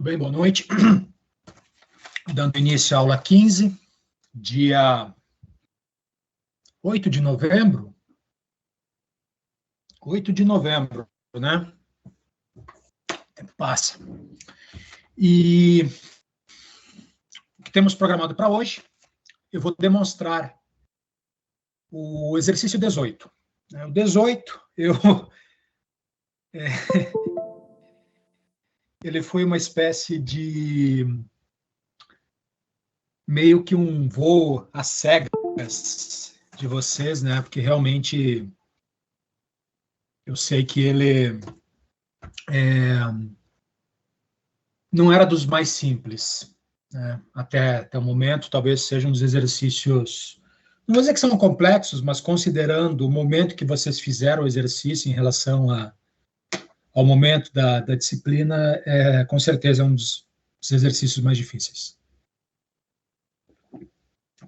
Muito bem, boa noite. Dando início à aula 15, dia 8 de novembro. 8 de novembro, né? O tempo passa. E o que temos programado para hoje, eu vou demonstrar o exercício 18. O 18, ele foi uma espécie de meio que um voo às cegas de vocês, né? Porque realmente eu sei que ele não era dos mais simples, né? Até o momento, talvez seja um dos exercícios, não vou dizer que são complexos, mas considerando o momento que vocês fizeram o exercício em relação ao momento da disciplina, com certeza é um dos exercícios mais difíceis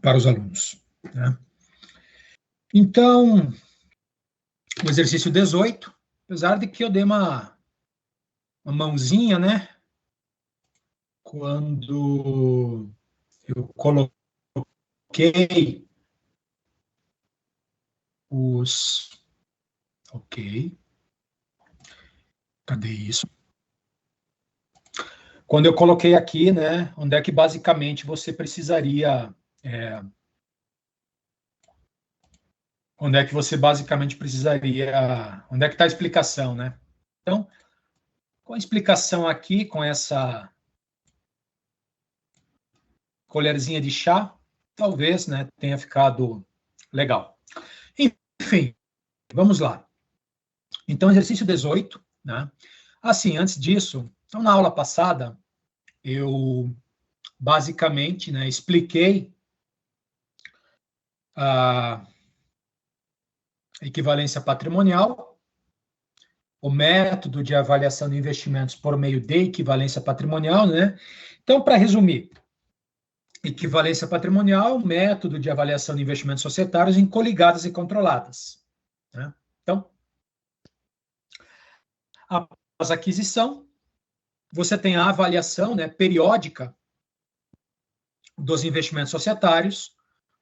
para os alunos, né? Então, o exercício 18, apesar de que eu dei uma mãozinha, né? Quando eu coloquei os... Ok. Cadê isso? Quando eu coloquei aqui, né, onde é que basicamente você precisaria... onde é que você basicamente precisaria... Onde é que está a explicação, né? Então, com a explicação aqui, com essa colherzinha de chá, talvez, né, tenha ficado legal. Enfim, vamos lá. Então, exercício 18, né? Assim, antes disso, então, na aula passada, eu basicamente, né, expliquei a equivalência patrimonial, o método de avaliação de investimentos por meio de equivalência patrimonial, né? Então, para resumir, equivalência patrimonial, método de avaliação de investimentos societários em coligadas e controladas, né? Então, após a aquisição, você tem a avaliação, né, periódica dos investimentos societários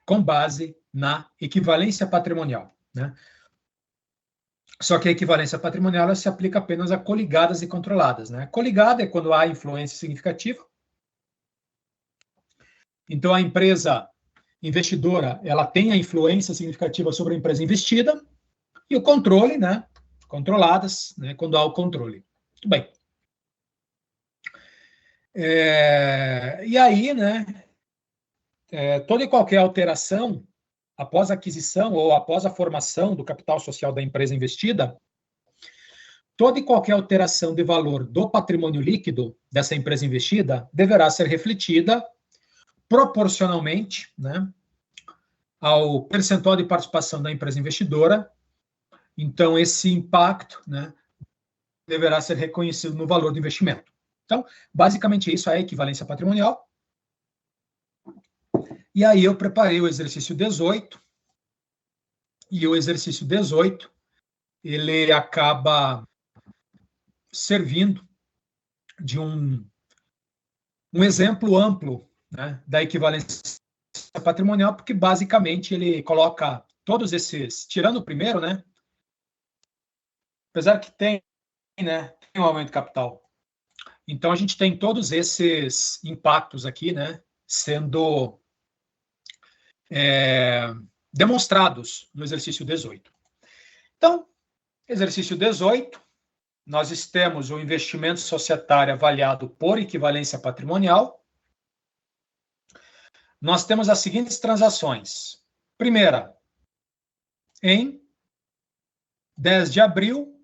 com base na equivalência patrimonial, né? Só que a equivalência patrimonial ela se aplica apenas a coligadas e controladas, né? Coligada é quando há influência significativa. Então, a empresa investidora, ela tem a influência significativa sobre a empresa investida, e o controle, né? Controladas, né? Quando há o controle. Muito bem. E aí, né? Toda e qualquer alteração após a aquisição ou após a formação do capital social da empresa investida, toda e qualquer alteração de valor do patrimônio líquido dessa empresa investida deverá ser refletida proporcionalmente, né, ao percentual de participação da empresa investidora. Então, esse impacto, né, deverá ser reconhecido no valor do investimento. Então, basicamente, isso é a equivalência patrimonial. E aí eu preparei o exercício 18, e o exercício 18, ele acaba servindo de um exemplo amplo, né, da equivalência patrimonial, porque basicamente ele coloca todos esses, tirando o primeiro, né, apesar que tem, né, tem um aumento de capital. Então a gente tem todos esses impactos aqui, né, sendo demonstrados no exercício 18. Então, exercício 18, nós temos o investimento societário avaliado por equivalência patrimonial. Nós temos as seguintes transações. Primeira, em 10 de abril,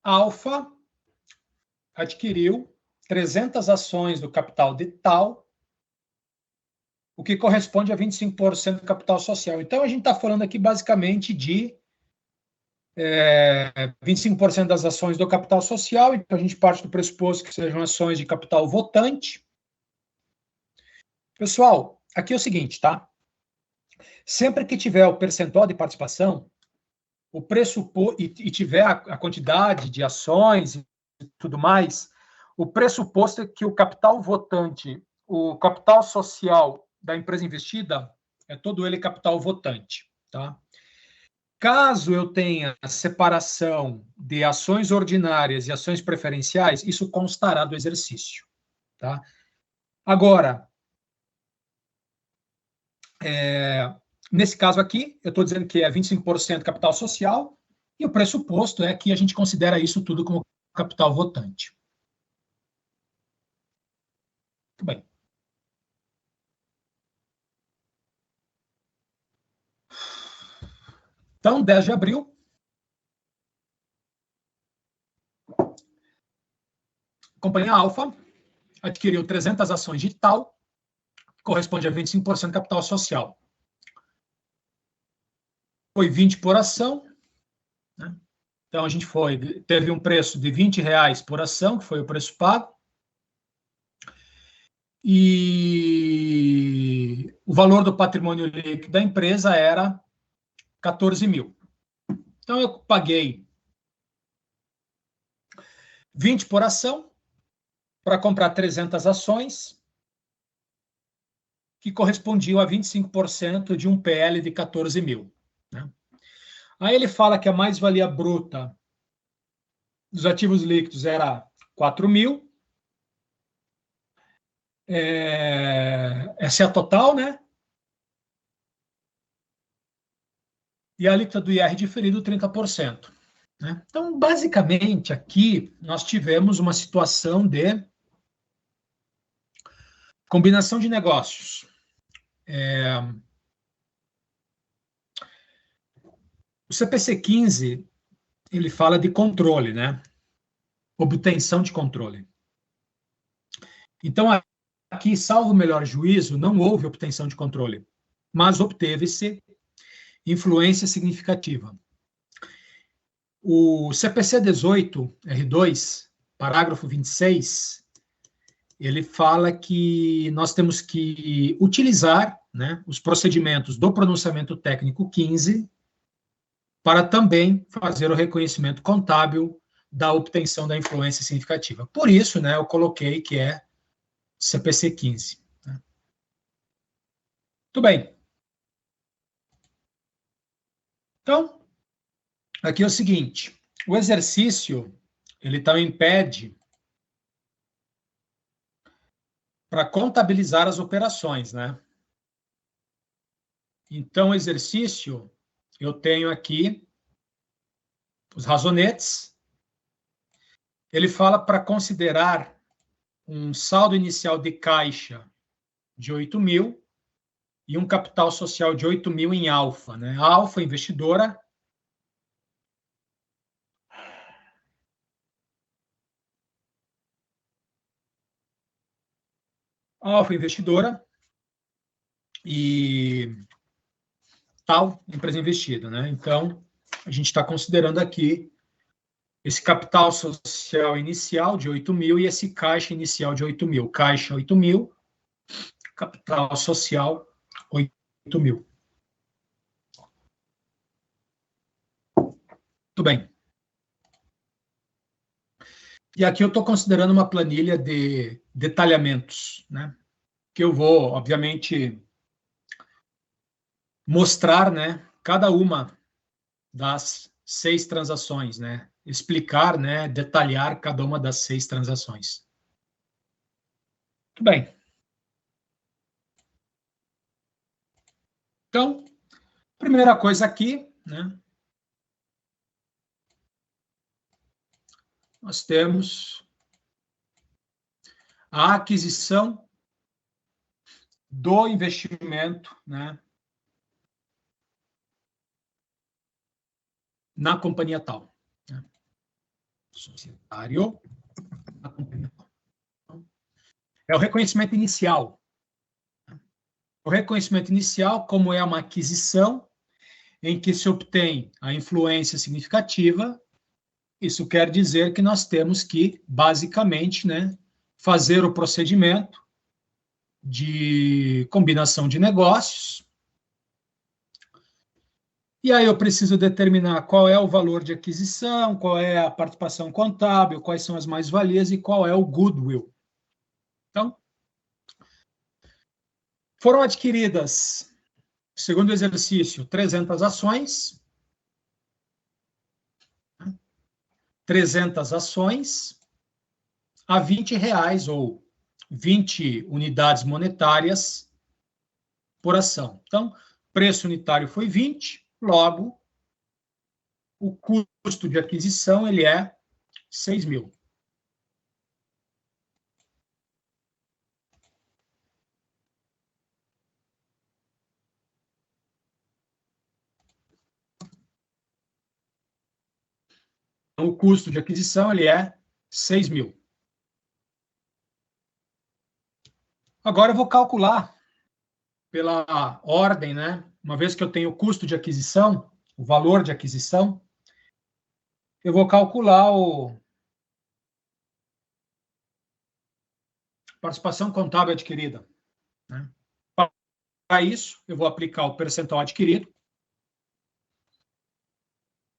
Alfa adquiriu 300 ações do capital de tal, o que corresponde a 25% do capital social. Então, a gente está falando aqui basicamente de 25% das ações do capital social, então a gente parte do pressuposto que sejam ações de capital votante. Pessoal, aqui é o seguinte, tá? Sempre que tiver o percentual de participação, o pressuposto e tiver a quantidade de ações e tudo mais, o pressuposto é que o capital votante, o capital social da empresa investida, é todo ele capital votante, tá? Caso eu tenha separação de ações ordinárias e ações preferenciais, isso constará do exercício, tá? Agora, nesse caso aqui, eu estou dizendo que é 25% capital social, e o pressuposto é que a gente considera isso tudo como capital votante. Muito bem. Então, 10 de abril, a companhia Alfa adquiriu 300 ações de Itaú, que corresponde a 25% capital social. Foi 20 por ação, né? Então, a gente teve um preço de R$20 por ação, que foi o preço pago, e o valor do patrimônio líquido da empresa era 14 mil. Então, eu paguei 20 por ação para comprar 300 ações, que correspondiam a 25% de um PL de 14 mil. Né? Aí ele fala que a mais-valia bruta dos ativos líquidos era 4 mil. Essa é a total, né? E a alíquota do IR diferido, 30%. Né? Então, basicamente, aqui nós tivemos uma situação de combinação de negócios. O CPC 15, ele fala de controle, né? Obtenção de controle. Então, aqui, salvo o melhor juízo, não houve obtenção de controle, mas obteve-se influência significativa. O CPC 18, R2, parágrafo 26, ele fala que nós temos que utilizar, né, os procedimentos do pronunciamento técnico 15 para também fazer o reconhecimento contábil da obtenção da influência significativa. Por isso, né, eu coloquei que é CPC 15. Né? Muito bem. Então, aqui é o seguinte, o exercício, ele também pede para contabilizar as operações, né? Então, o exercício, eu tenho aqui os razonetes, ele fala para considerar um saldo inicial de caixa de 8 mil e um capital social de 8 mil em alfa, né? A alfa investidora e tal empresa investida, né? Então, a gente está considerando aqui esse capital social inicial de 8 mil e esse caixa inicial de 8 mil. Caixa 8 mil, capital social 8 mil. Muito bem. E aqui eu estou considerando uma planilha de detalhamentos, né? Que eu vou, obviamente, mostrar, né, cada uma das 6 transações, né? Explicar, né, detalhar cada uma das 6 transações. Muito bem. Então, primeira coisa aqui, né? Nós temos a aquisição do investimento, né, na companhia tal. Né? Societário na companhia tal. É o reconhecimento inicial. O reconhecimento inicial, como é uma aquisição em que se obtém a influência significativa, isso quer dizer que nós temos que, basicamente, né, fazer o procedimento de combinação de negócios E aí eu preciso determinar qual é o valor de aquisição, qual é a participação contábil, quais são as mais-valias e qual é o goodwill. Então, foram adquiridas, segundo o exercício, 300 ações. 300 ações a R$20 ou 20 unidades monetárias por ação. Então, preço unitário foi 20, logo, o custo de aquisição ele é 6 mil. Então, o custo de aquisição ele é 6 mil. Agora eu vou calcular pela ordem, né? Uma vez que eu tenho o custo de aquisição, o valor de aquisição, eu vou calcular a participação contábil adquirida, né? Para isso, eu vou aplicar o percentual adquirido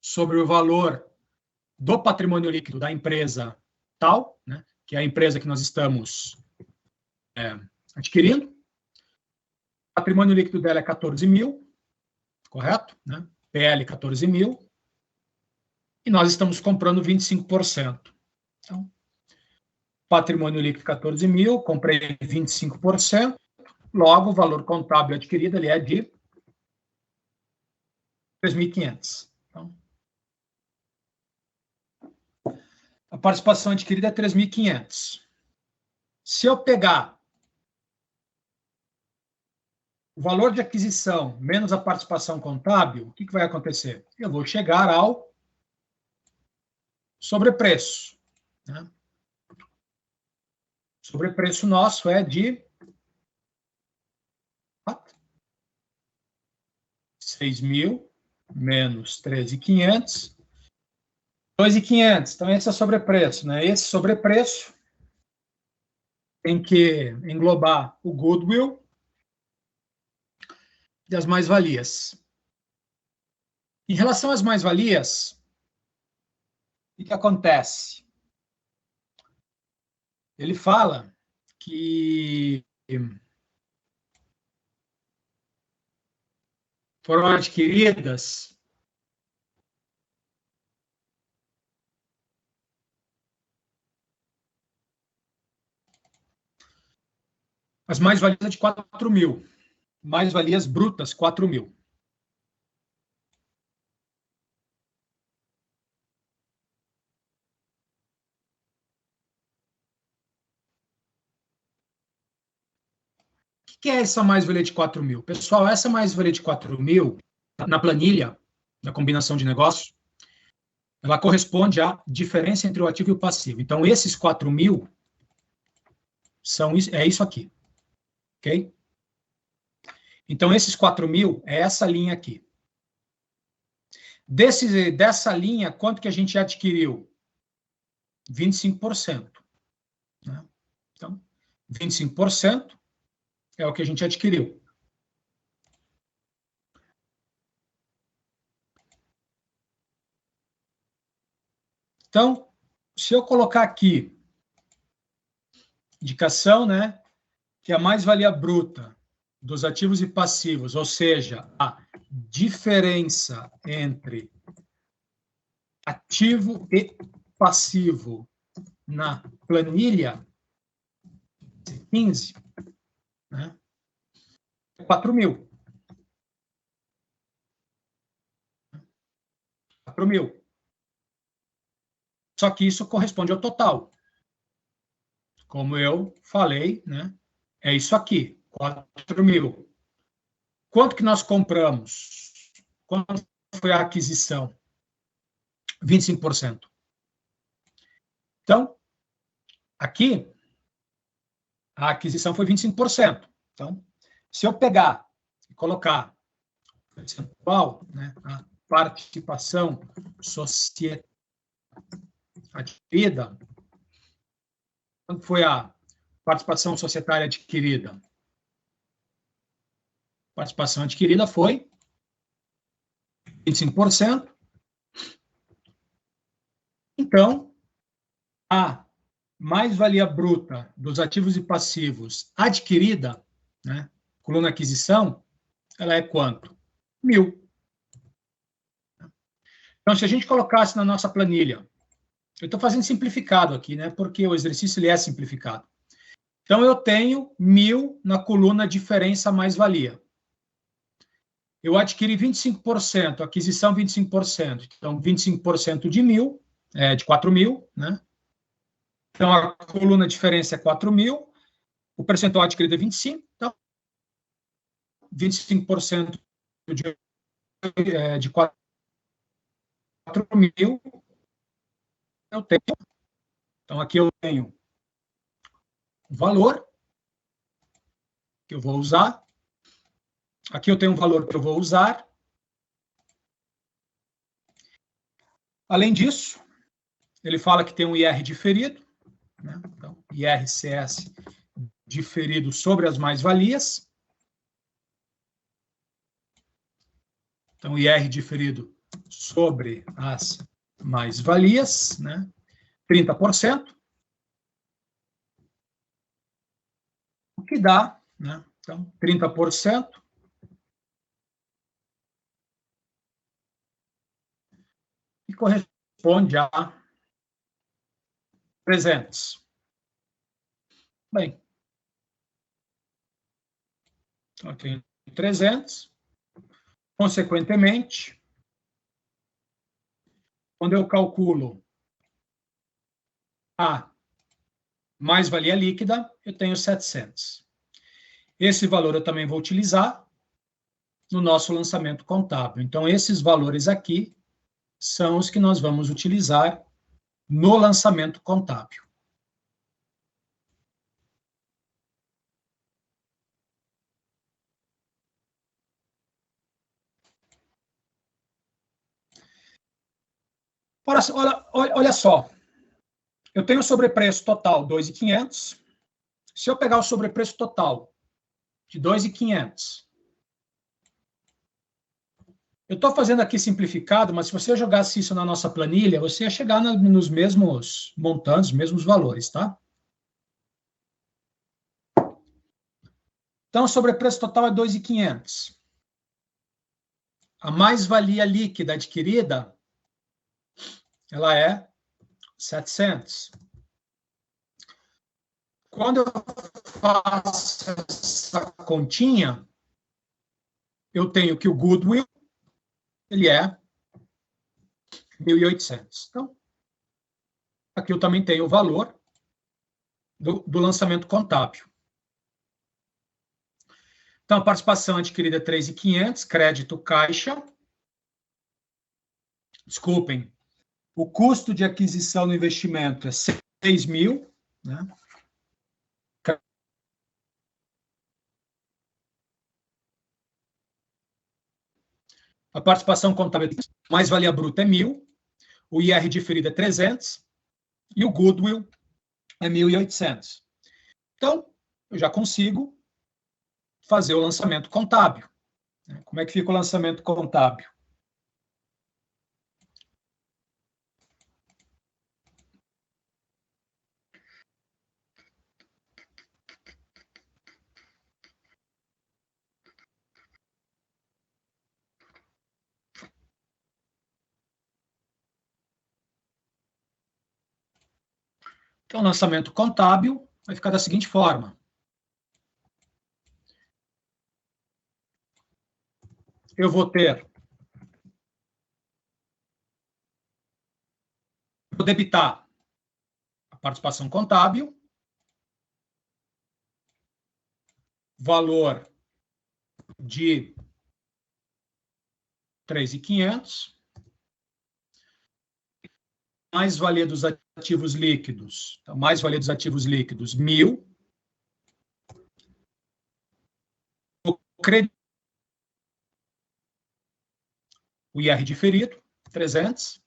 sobre o valor do patrimônio líquido da empresa tal, né, que é a empresa que nós estamos adquirindo. O patrimônio líquido dela é 14 mil, correto? Né? PL 14 mil. E nós estamos comprando 25%. Então, patrimônio líquido 14 mil, comprei 25%, logo o valor contábil adquirido ele é de 3.500. Então, a participação adquirida é 3.500. Se eu pegar o valor de aquisição menos a participação contábil, o que vai acontecer? Eu vou chegar ao sobrepreço. Né? Sobrepreço nosso é de 6 mil menos 13.500, 2.500. Então, esse é o sobrepreço. Né? Esse sobrepreço tem que englobar o goodwill e as mais-valias. Em relação às mais-valias, o que acontece? Ele fala que foram adquiridas as mais-valias de 4 mil. Mais-valias brutas, 4 mil. O que é essa mais-valia de 4 mil? Pessoal, essa mais-valia de 4 mil, na planilha, na combinação de negócios, ela corresponde à diferença entre o ativo e o passivo. Então, esses 4 mil é isso aqui. Ok? Então, esses 4 mil é essa linha aqui. Dessa linha, quanto que a gente adquiriu? 25%. Né? Então, 25% é o que a gente adquiriu. Então, se eu colocar aqui indicação, né, que a mais-valia bruta dos ativos e passivos, ou seja, a diferença entre ativo e passivo na planilha 15, né, é 4 mil. 4 mil. Só que isso corresponde ao total. Como eu falei, né, é isso aqui, 4 mil. Quanto que nós compramos? Quanto foi a aquisição? 25%. Então, aqui, a aquisição foi 25%. Então, se eu pegar e colocar percentual, né, a participação societária adquirida, quanto foi a participação societária adquirida? A participação adquirida foi 25%. Então, a mais-valia bruta dos ativos e passivos adquirida, né, coluna aquisição, ela é quanto? 1.000. Então, se a gente colocasse na nossa planilha, eu estou fazendo simplificado aqui, né, porque o exercício ele é simplificado. Então, eu tenho 1.000 na coluna diferença mais-valia. Eu adquiri 25%, aquisição 25%. Então, 25% de 1.000, de 4.000, né? Então, a coluna diferença é 4.000, o percentual adquirido é 25%, então, 25% de 4.000, eu tenho. Então, aqui eu tenho o valor que eu vou usar. Aqui eu tenho um valor que eu vou usar. Além disso, ele fala que tem um IR diferido, né? Então, IRCS diferido sobre as mais-valias. Então, IR diferido sobre as mais-valias, né? 30%. O que dá, né? Então, 30%. E corresponde a 300. Bem, então, eu tenho 300. Consequentemente, quando eu calculo a mais-valia líquida, eu tenho 700. Esse valor eu também vou utilizar no nosso lançamento contábil. Então, esses valores aqui são os que nós vamos utilizar no lançamento contábil. Olha só, eu tenho o sobrepreço total 2.500. Se eu pegar o sobrepreço total de 2.500, eu estou fazendo aqui simplificado, mas se você jogasse isso na nossa planilha, você ia chegar nos mesmos montantes, mesmos valores, tá? Então, o sobrepreço total é 2.500. A mais-valia líquida adquirida, ela é 700. Quando eu faço essa continha, eu tenho que o goodwill, ele é 1.800. Então, aqui eu também tenho o valor do lançamento contábil. Então, a participação adquirida é 3.500, crédito caixa. Desculpem, o custo de aquisição do investimento é 6.000, né? A participação contábil, mais-valia bruta é 1.000, o IR diferido é 300 e o goodwill é 1.800. Então, eu já consigo fazer o lançamento contábil. Como é que fica o lançamento contábil? Então, o lançamento contábil vai ficar da seguinte forma. Eu vou debitar a participação contábil, valor de 3.500, mais-valia dos ativos líquidos, então, mais-valia dos ativos líquidos, 1.000, o crédito, o IR diferido, 300,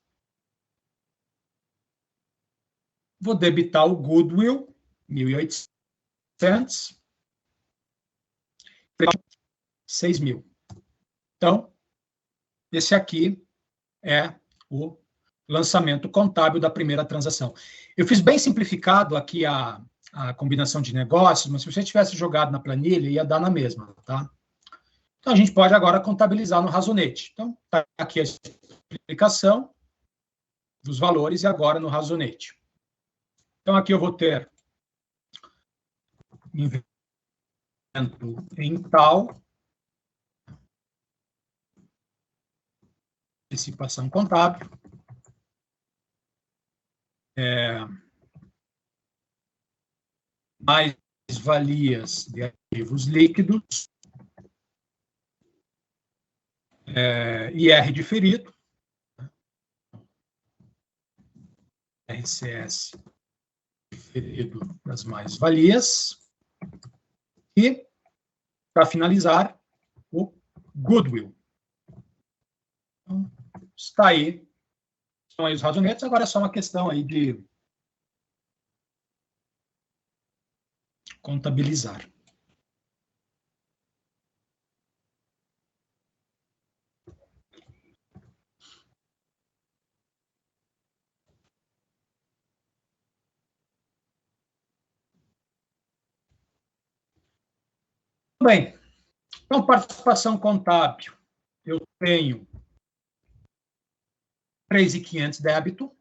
vou debitar o goodwill, 1.800, 6.000. Então, esse aqui é o lançamento contábil da primeira transação. Eu fiz bem simplificado aqui a combinação de negócios, mas se você tivesse jogado na planilha, ia dar na mesma, tá? Então, a gente pode agora contabilizar no Razonete. Então, está aqui a explicação dos valores e agora no Razonete. Então, aqui eu vou ter investimento em tal, antecipação contábil, mais valias de ativos líquidos, IR diferido, RCS diferido das mais-valias, e, para finalizar, o goodwill. Então, está aí, são aí os razonetes, agora é só uma questão aí de contabilizar. Bem, então, participação contábil, eu tenho 3.500 débito,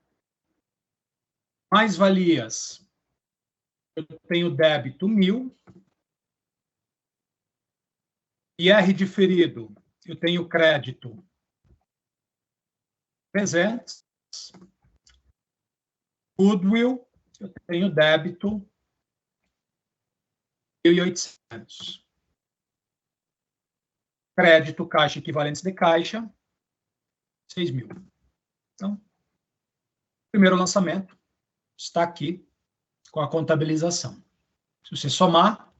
mais-valias, eu tenho débito 1.000, IR diferido, eu tenho crédito 300, goodwill, eu tenho débito 1.800. Crédito, caixa, equivalentes de caixa, 6.000. Então, o primeiro lançamento está aqui com a contabilização. Se você somar,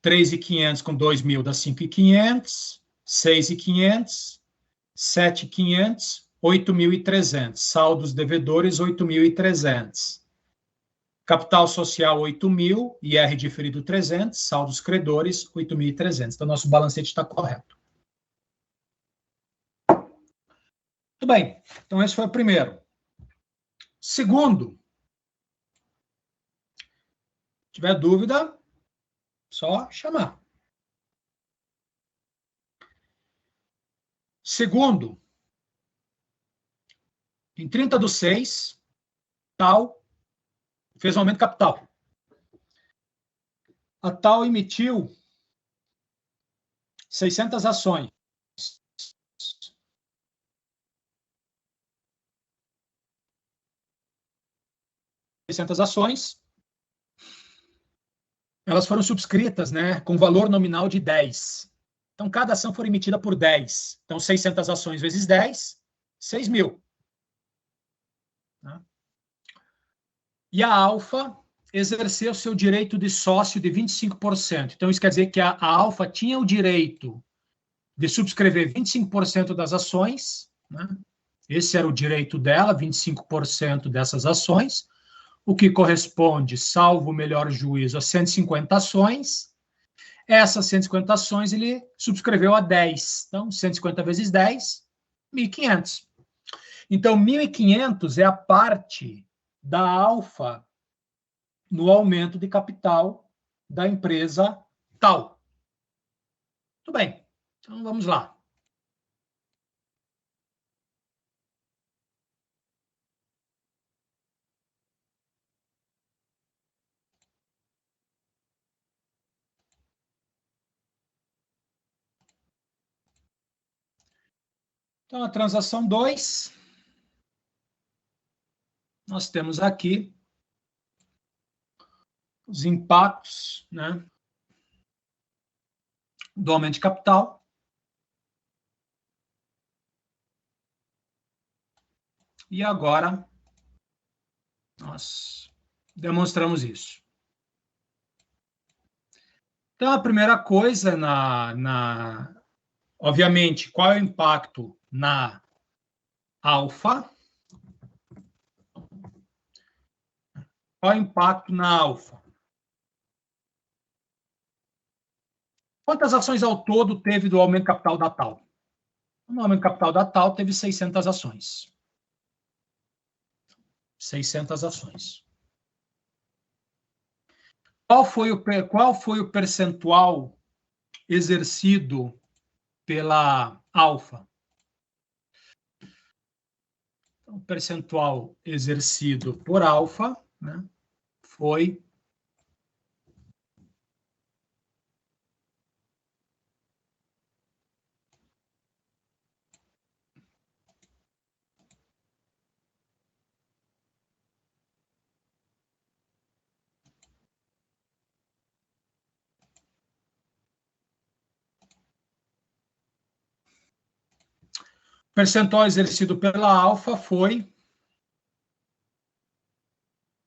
3.500 com 2.000 dá 5.500, 6.500, 7.500, 8.300. Saldos devedores, 8.300. Capital social, 8.000, IR diferido 300, saldos credores, 8.300. Então, nosso balancete está correto. Muito bem. Então, esse foi o primeiro. Segundo, se tiver dúvida, só chamar. Segundo, em 30/6, tal fez um aumento de capital. A tal emitiu 600 ações. Ações, elas foram subscritas, né, com valor nominal de 10. Então, cada ação foi emitida por 10. Então, 600 ações vezes 10, 6.000. Né? E a Alfa exerceu seu direito de sócio de 25%. Então, isso quer dizer que a Alfa tinha o direito de subscrever 25% das ações, né? Esse era o direito dela, 25% dessas ações, o que corresponde, salvo o melhor juízo, a 150 ações. Essas 150 ações ele subscreveu a 10. Então, 150 vezes 10, 1.500. Então, 1.500 é a parte da Alfa no aumento de capital da empresa tal. Muito bem. Então, vamos lá. Então, a transação 2, nós temos aqui os impactos, né, do aumento de capital. E agora, nós demonstramos isso. Então, a primeira coisa, obviamente, qual é o impacto na alfa? Qual é o impacto na alfa? Quantas ações ao todo teve do aumento de capital da tal? No aumento de capital da tal, teve 600 ações. 600 ações. Qual foi o percentual exercido pela Alfa? O percentual exercido por Alfa, né, foi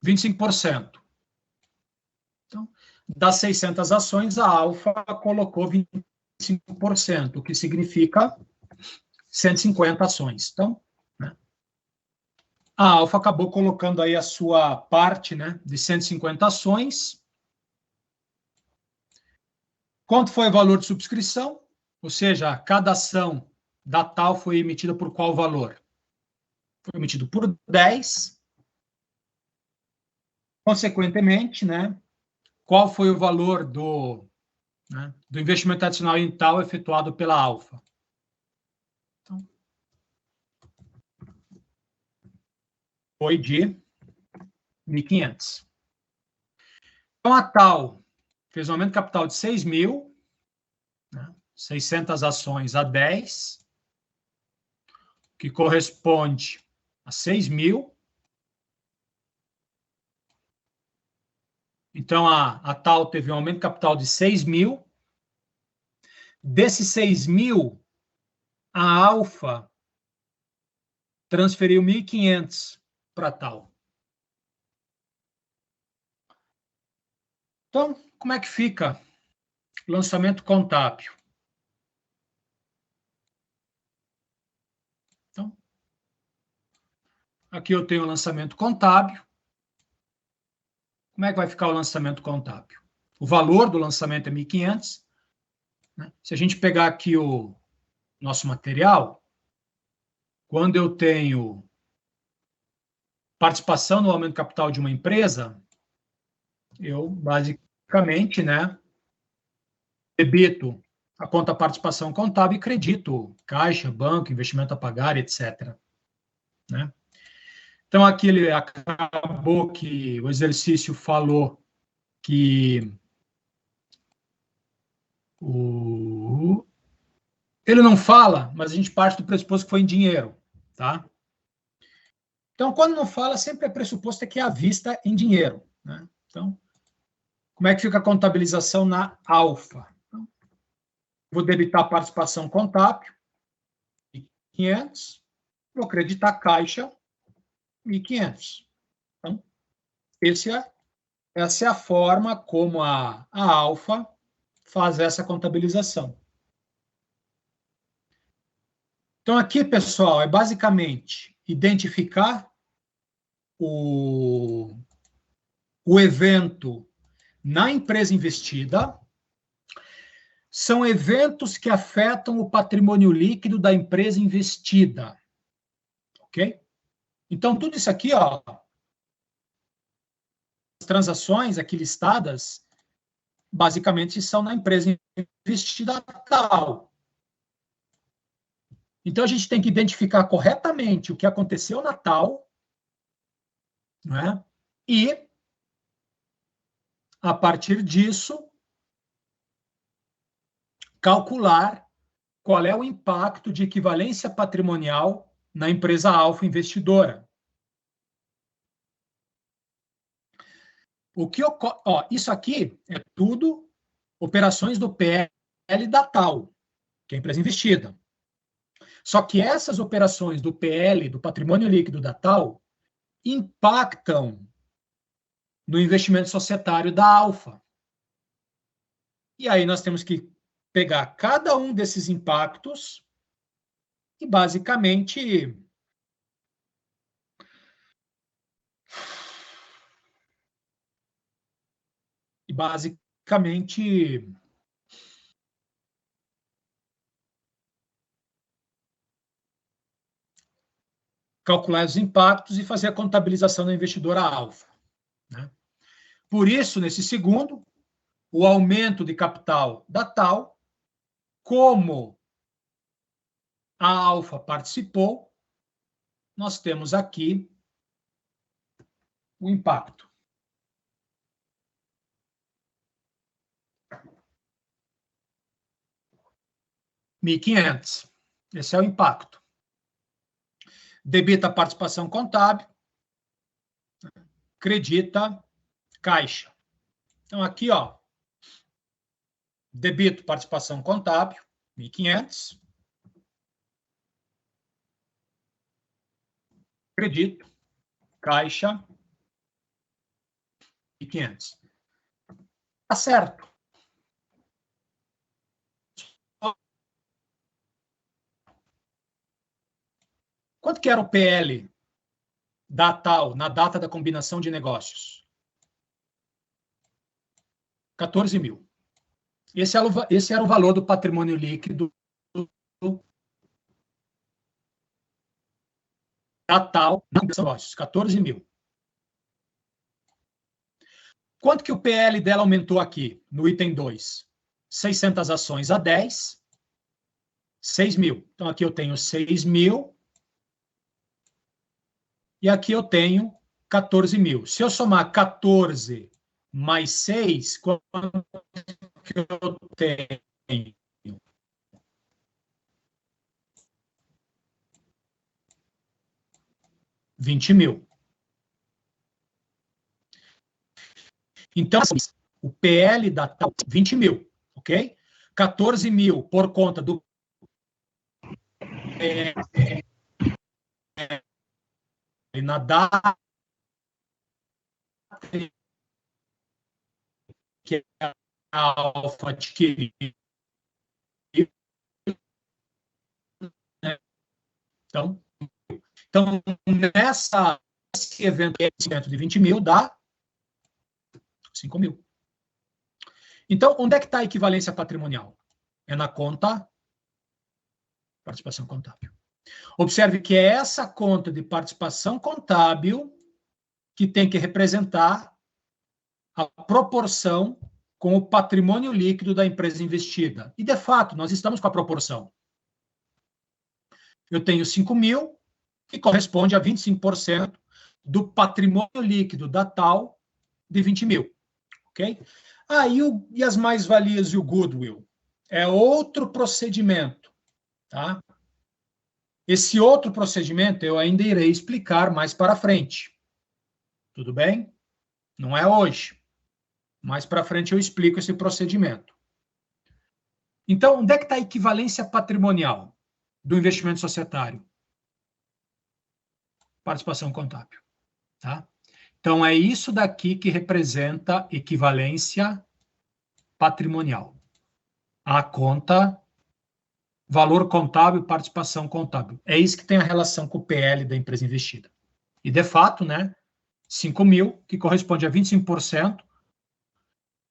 25%. Então, das 600 ações, a Alfa colocou 25%, o que significa 150 ações. Então, né, a Alfa acabou colocando aí a sua parte, né, de 150 ações. Quanto foi o valor de subscrição? Ou seja, cada ação da tal foi emitida por qual valor? Foi emitido por 10. Consequentemente, né, qual foi o valor do investimento adicional em tal efetuado pela Alfa? Então, foi de 1.500. Então, a tal fez um aumento de capital de 6.000, né, 600 ações a 10, que corresponde a 6.000. Então, a tal teve um aumento de capital de 6.000. Desses 6.000, a Alfa transferiu 1.500 para a tal. Então, como é que fica o lançamento contábil? Então, aqui eu tenho o lançamento contábil. Como é que vai ficar o lançamento contábil? O valor do lançamento é 1.500. Né? Se a gente pegar aqui o nosso material, quando eu tenho participação no aumento de capital de uma empresa, eu basicamente, né, debito a conta participação contábil e credito caixa, banco, investimento a pagar, etc. Né? Então, aqui ele acabou que o exercício falou que ele não fala, mas a gente parte do pressuposto que foi em dinheiro, tá? Então, quando não fala, sempre é pressuposto que é à vista em dinheiro, né? Então, como é que fica a contabilização na Alfa? Então, vou debitar a participação contábil, 1.500, vou creditar caixa, 1.500. Então, essa é a forma como a Alfa faz essa contabilização. Então, aqui, pessoal, é basicamente identificar o evento na empresa investida. São eventos que afetam o patrimônio líquido da empresa investida. Ok? Então, tudo isso aqui, ó, as transações aqui listadas, basicamente são na empresa investida tal. Então, a gente tem que identificar corretamente o que aconteceu na tal, né? E, a partir disso, calcular qual é o impacto de equivalência patrimonial na empresa alfa investidora. O que ocorre, ó, isso aqui é tudo operações do PL da tal, que é a empresa investida. Só que essas operações do PL, do patrimônio líquido da tal, impactam no investimento societário da Alfa. E aí nós temos que pegar cada um desses impactos e basicamente calcular os impactos e fazer a contabilização da investidora alfa, né? Por isso, nesse segundo, o aumento de capital da Tal, como a alfa participou, nós temos aqui o impacto. 1.500. Esse é o impacto. Debita a participação contábil, credita caixa. Então, aqui, ó, debito participação contábil, 1.500. Credito caixa, 1.500. Tá certo. Quanto que era o PL da Tal na data da combinação de negócios? 14 mil. Esse era o valor do patrimônio líquido da Tal na combinação de negócios, 14 mil. Quanto que o PL dela aumentou aqui, no item 2? 600 ações a 10, 6 mil. Então, aqui eu tenho 6 mil e aqui eu tenho 14 mil. Se eu somar 14 mais 6, quanto que eu tenho? 20 mil. Então, o PL da Tal, 20 mil, ok? 14 mil por conta do na data que a alfa adquiriu, né? Então, nesse evento de 20 mil, dá 5 mil. Então, onde é que está a equivalência patrimonial? É na conta participação contábil. Observe que é essa conta de participação contábil que tem que representar a proporção com o patrimônio líquido da empresa investida. E, de fato, nós estamos com a proporção. Eu tenho 5 mil, que corresponde a 25% do patrimônio líquido da Tal de 20 mil. Ok? E as mais-valias e o goodwill? É outro procedimento. Tá? Esse outro procedimento eu ainda irei explicar mais para frente. Tudo bem? Não é hoje. Mais para frente eu explico esse procedimento. Então, onde é que está a equivalência patrimonial do investimento societário? Participação contábil. Tá? Então, é isso daqui que representa equivalência patrimonial. A conta, valor contábil, participação contábil. É isso que tem a relação com o PL da empresa investida. E, de fato, né, 5 mil, que corresponde a 25%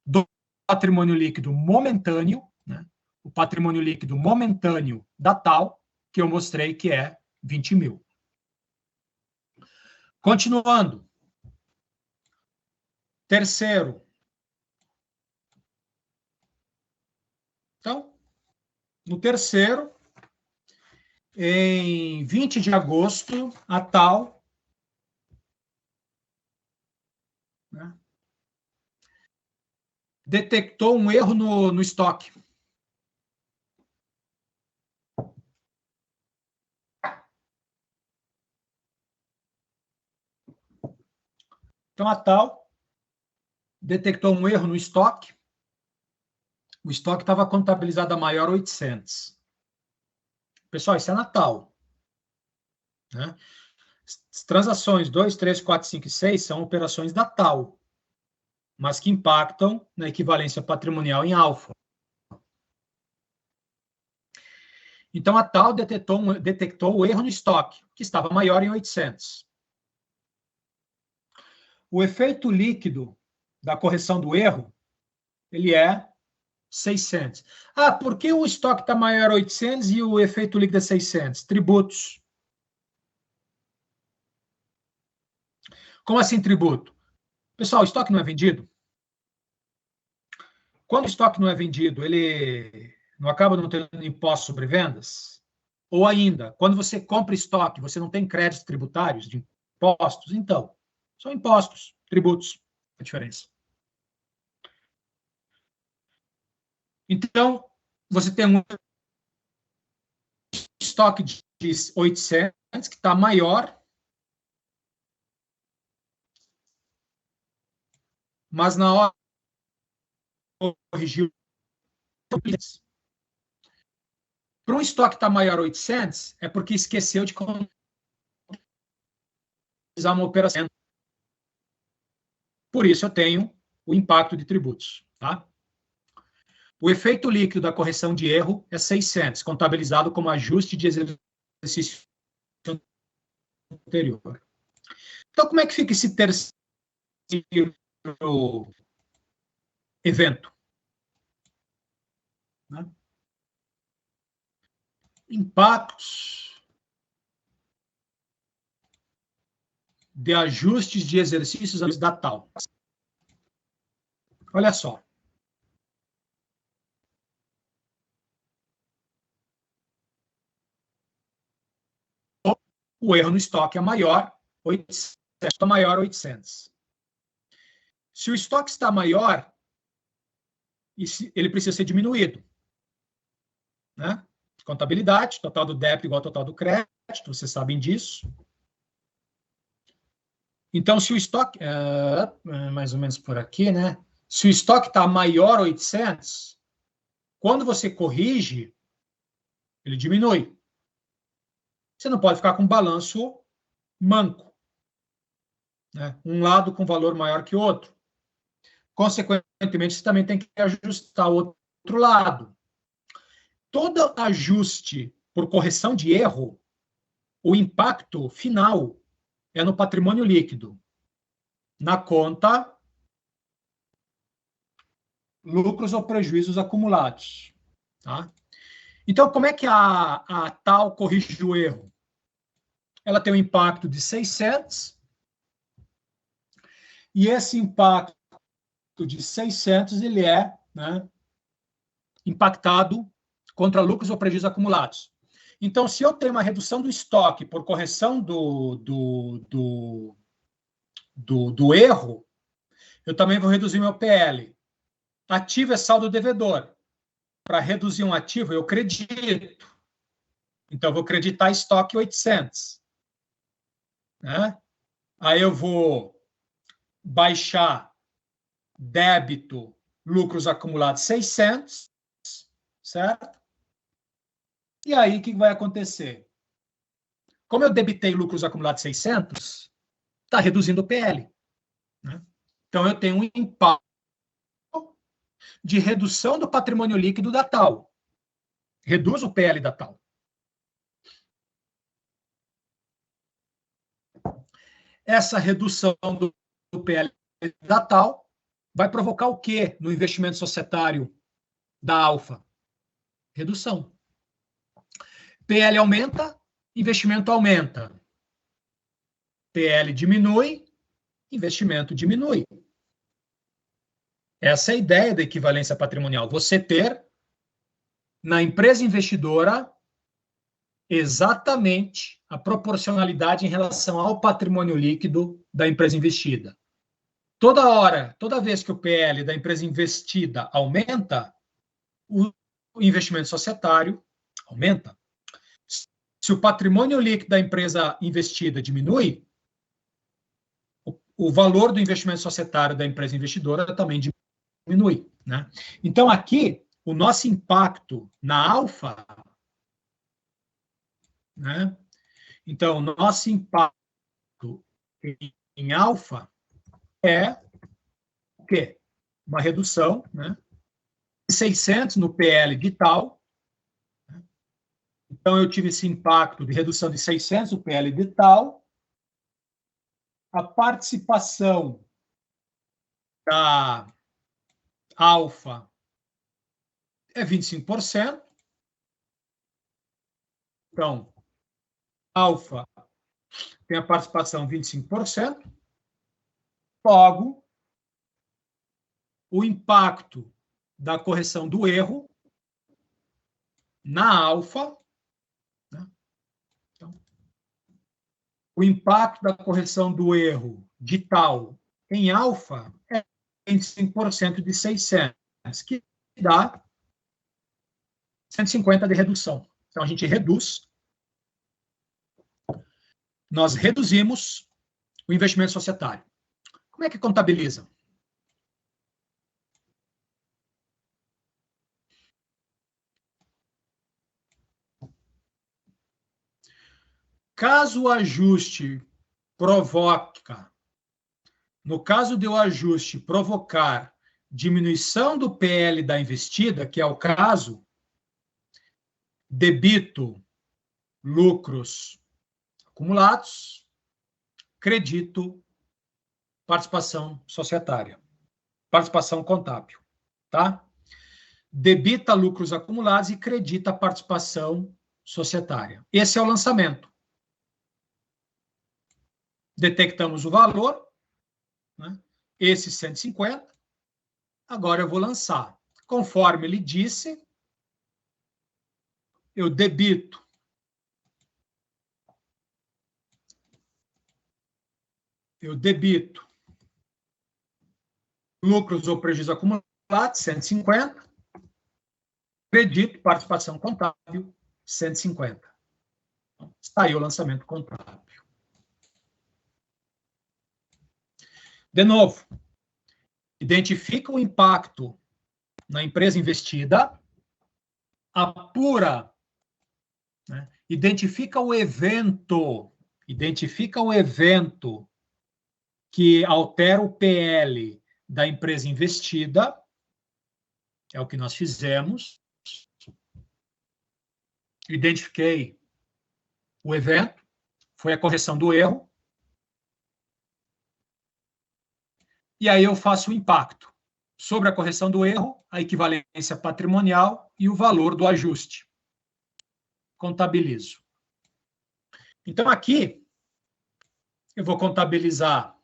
do patrimônio líquido momentâneo, né, o patrimônio líquido momentâneo da Tal, que eu mostrei que é 20 mil. Continuando. Terceiro. Então, no terceiro, em 20 de agosto, a Tal, né, detectou um erro no estoque. Então, a Tal detectou um erro no estoque. O estoque estava contabilizado a maior 800. Pessoal, isso é Natal. Né? As transações 2, 3, 4, 5 e 6 são operações da Tal, mas que impactam na equivalência patrimonial em alfa. Então, a Tal detectou o erro no estoque, que estava maior em 800. O efeito líquido da correção do erro, ele é 600. Por que o estoque está maior 800 e o efeito líquido é 600? Tributos. Como assim tributo? Pessoal, o estoque não é vendido? Quando o estoque não é vendido, ele não acaba não tendo imposto sobre vendas? Ou ainda, quando você compra estoque, você não tem créditos tributários de impostos? Então, são impostos, tributos, a diferença. Então, você tem um estoque de 800 que está maior, mas na hora de corrigir, para um estoque estar maior 800, é porque esqueceu de contabilizar uma operação. Por isso eu tenho o impacto de tributos. Tá? O efeito líquido da correção de erro é 600, contabilizado como ajuste de exercício anterior. Então, como é que fica esse terceiro evento? Né? Impactos de ajustes de exercícios da TAL. Olha só. O erro no estoque é maior, 800. Se o estoque está maior, ele precisa ser diminuído. Né? Contabilidade, total do débito igual ao total do crédito, vocês sabem disso. Então, se o estoque, mais ou menos por aqui, né? Se o estoque está maior 800, quando você corrige, ele diminui. Você não pode ficar com balanço manco. Né? Um lado com valor maior que o outro. Consequentemente, você também tem que ajustar o outro lado. Todo ajuste por correção de erro, o impacto final é no patrimônio líquido, na conta lucros ou prejuízos acumulados. Tá? Então, como é que a TAL corrige o erro? Ela tem um impacto de 600, e esse impacto de 600 ele é, né, impactado contra lucros ou prejuízos acumulados. Então, se eu tenho uma redução do estoque por correção do erro, eu também vou reduzir meu PL. Ativo é saldo devedor. Para reduzir um ativo, eu credito. Então, eu vou creditar estoque 800. Né? Aí eu vou baixar débito, lucros acumulados 600, certo? E aí, o que vai acontecer? Como eu debitei lucros acumulados 600, está reduzindo o PL. Né? Então, eu tenho um impacto de redução do patrimônio líquido da TAL. Reduz o PL da TAL. Essa redução do PL da TAL vai provocar o quê no investimento societário da Alfa? Redução. PL aumenta, investimento aumenta. PL diminui, investimento diminui. Essa é a ideia da equivalência patrimonial. Você ter na empresa investidora exatamente a proporcionalidade em relação ao patrimônio líquido da empresa investida. Toda vez que o PL da empresa investida aumenta, o investimento societário aumenta. Se o patrimônio líquido da empresa investida diminui, o valor do investimento societário da empresa investidora também diminui. Né? Então, aqui, o nosso impacto na Alfa, né? Então, o nosso impacto em Alfa é o quê? Uma redução, né? 600 no PL de tal. Então, eu tive esse impacto de redução de 600 no PL de tal. A participação da Alfa é 25%. Então, Alfa tem a participação 25%. Logo, o impacto da correção do erro na alfa, né? Então, o impacto da correção do erro de tal em alfa é 25% de 600, que dá 150 de redução. Então, a gente reduz, nós reduzimos o investimento societário. Como é que contabiliza? Caso o ajuste provoca, no caso de o ajuste provocar diminuição do PL da investida, que é o caso, debito lucros acumulados, credito participação societária, participação contábil, tá? Debita lucros acumulados e credita participação societária. Esse é o lançamento. Detectamos o valor, né? Esse 150, agora eu vou lançar. Conforme ele disse, eu debito lucros ou prejuízo acumulado, 150, credito participação contábil, 150. Então, está aí o lançamento contábil. De novo, identifica o impacto na empresa investida, apura, né? Identifica o evento que altera o PL da empresa investida, é o que nós fizemos. Identifiquei o evento, foi a correção do erro, e aí eu faço o impacto sobre a correção do erro, a equivalência patrimonial e o valor do ajuste. Contabilizo. Então, aqui, eu vou contabilizar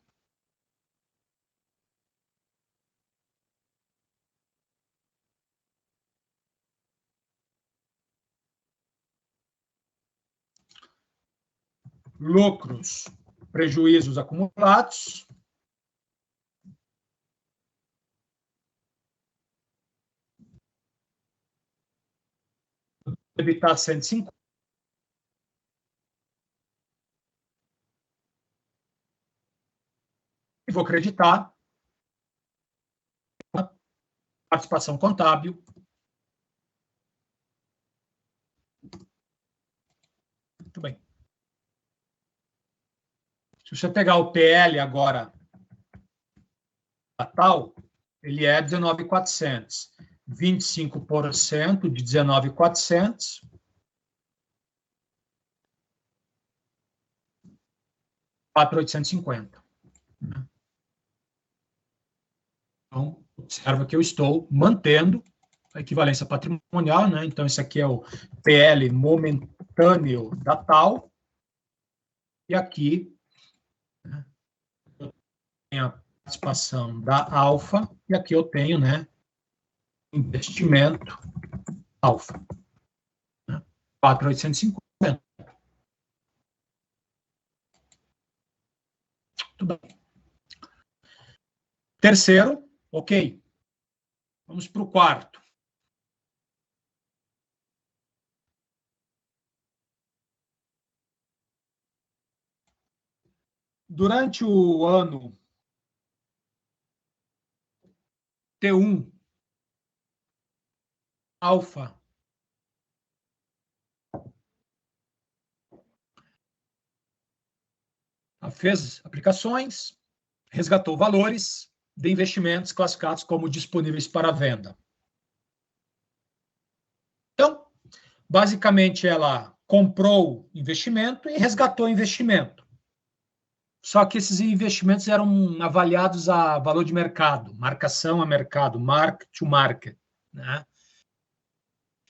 lucros, prejuízos acumulados, debitar 150, e vou acreditar a participação contábil. Muito bem. Se você pegar o PL agora, tal, ele é 19.400. 25% de 19.400. R$4.850. Então, observa que eu estou mantendo a equivalência patrimonial, né? Então, esse aqui é o PL momentâneo da tal. E aqui, né, eu tenho a participação da alfa, e aqui eu tenho, né, investimento alfa. Né? 4.850. Tudo bem. Terceiro, ok. Vamos para o quarto. Durante o ano T1, alfa, fez aplicações, resgatou valores de investimentos classificados como disponíveis para venda. Então, basicamente, ela comprou investimento e resgatou investimento. Só que esses investimentos eram avaliados a valor de mercado, marcação a mercado, mark to market, né?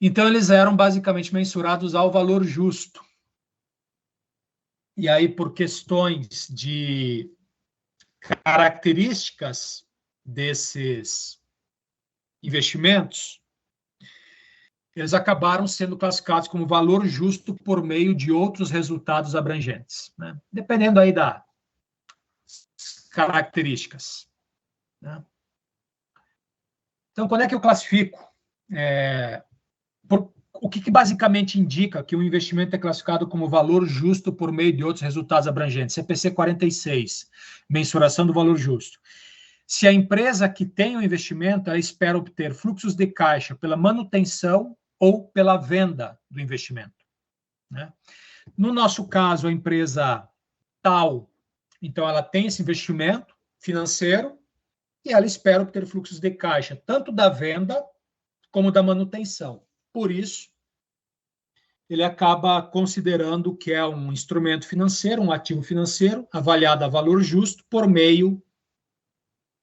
Então, eles eram basicamente mensurados ao valor justo. E aí, por questões de características desses investimentos, eles acabaram sendo classificados como valor justo por meio de outros resultados abrangentes, né? Dependendo aí das características, né? Então, quando é que eu classifico? O que basicamente indica que o investimento é classificado como valor justo por meio de outros resultados abrangentes? CPC 46, mensuração do valor justo. Se a empresa que tem o investimento, ela espera obter fluxos de caixa pela manutenção ou pela venda do investimento, né? No nosso caso, a empresa tal, então ela tem esse investimento financeiro e ela espera obter fluxos de caixa, tanto da venda como da manutenção. Por isso, ele acaba considerando que é um instrumento financeiro, um ativo financeiro, avaliado a valor justo por meio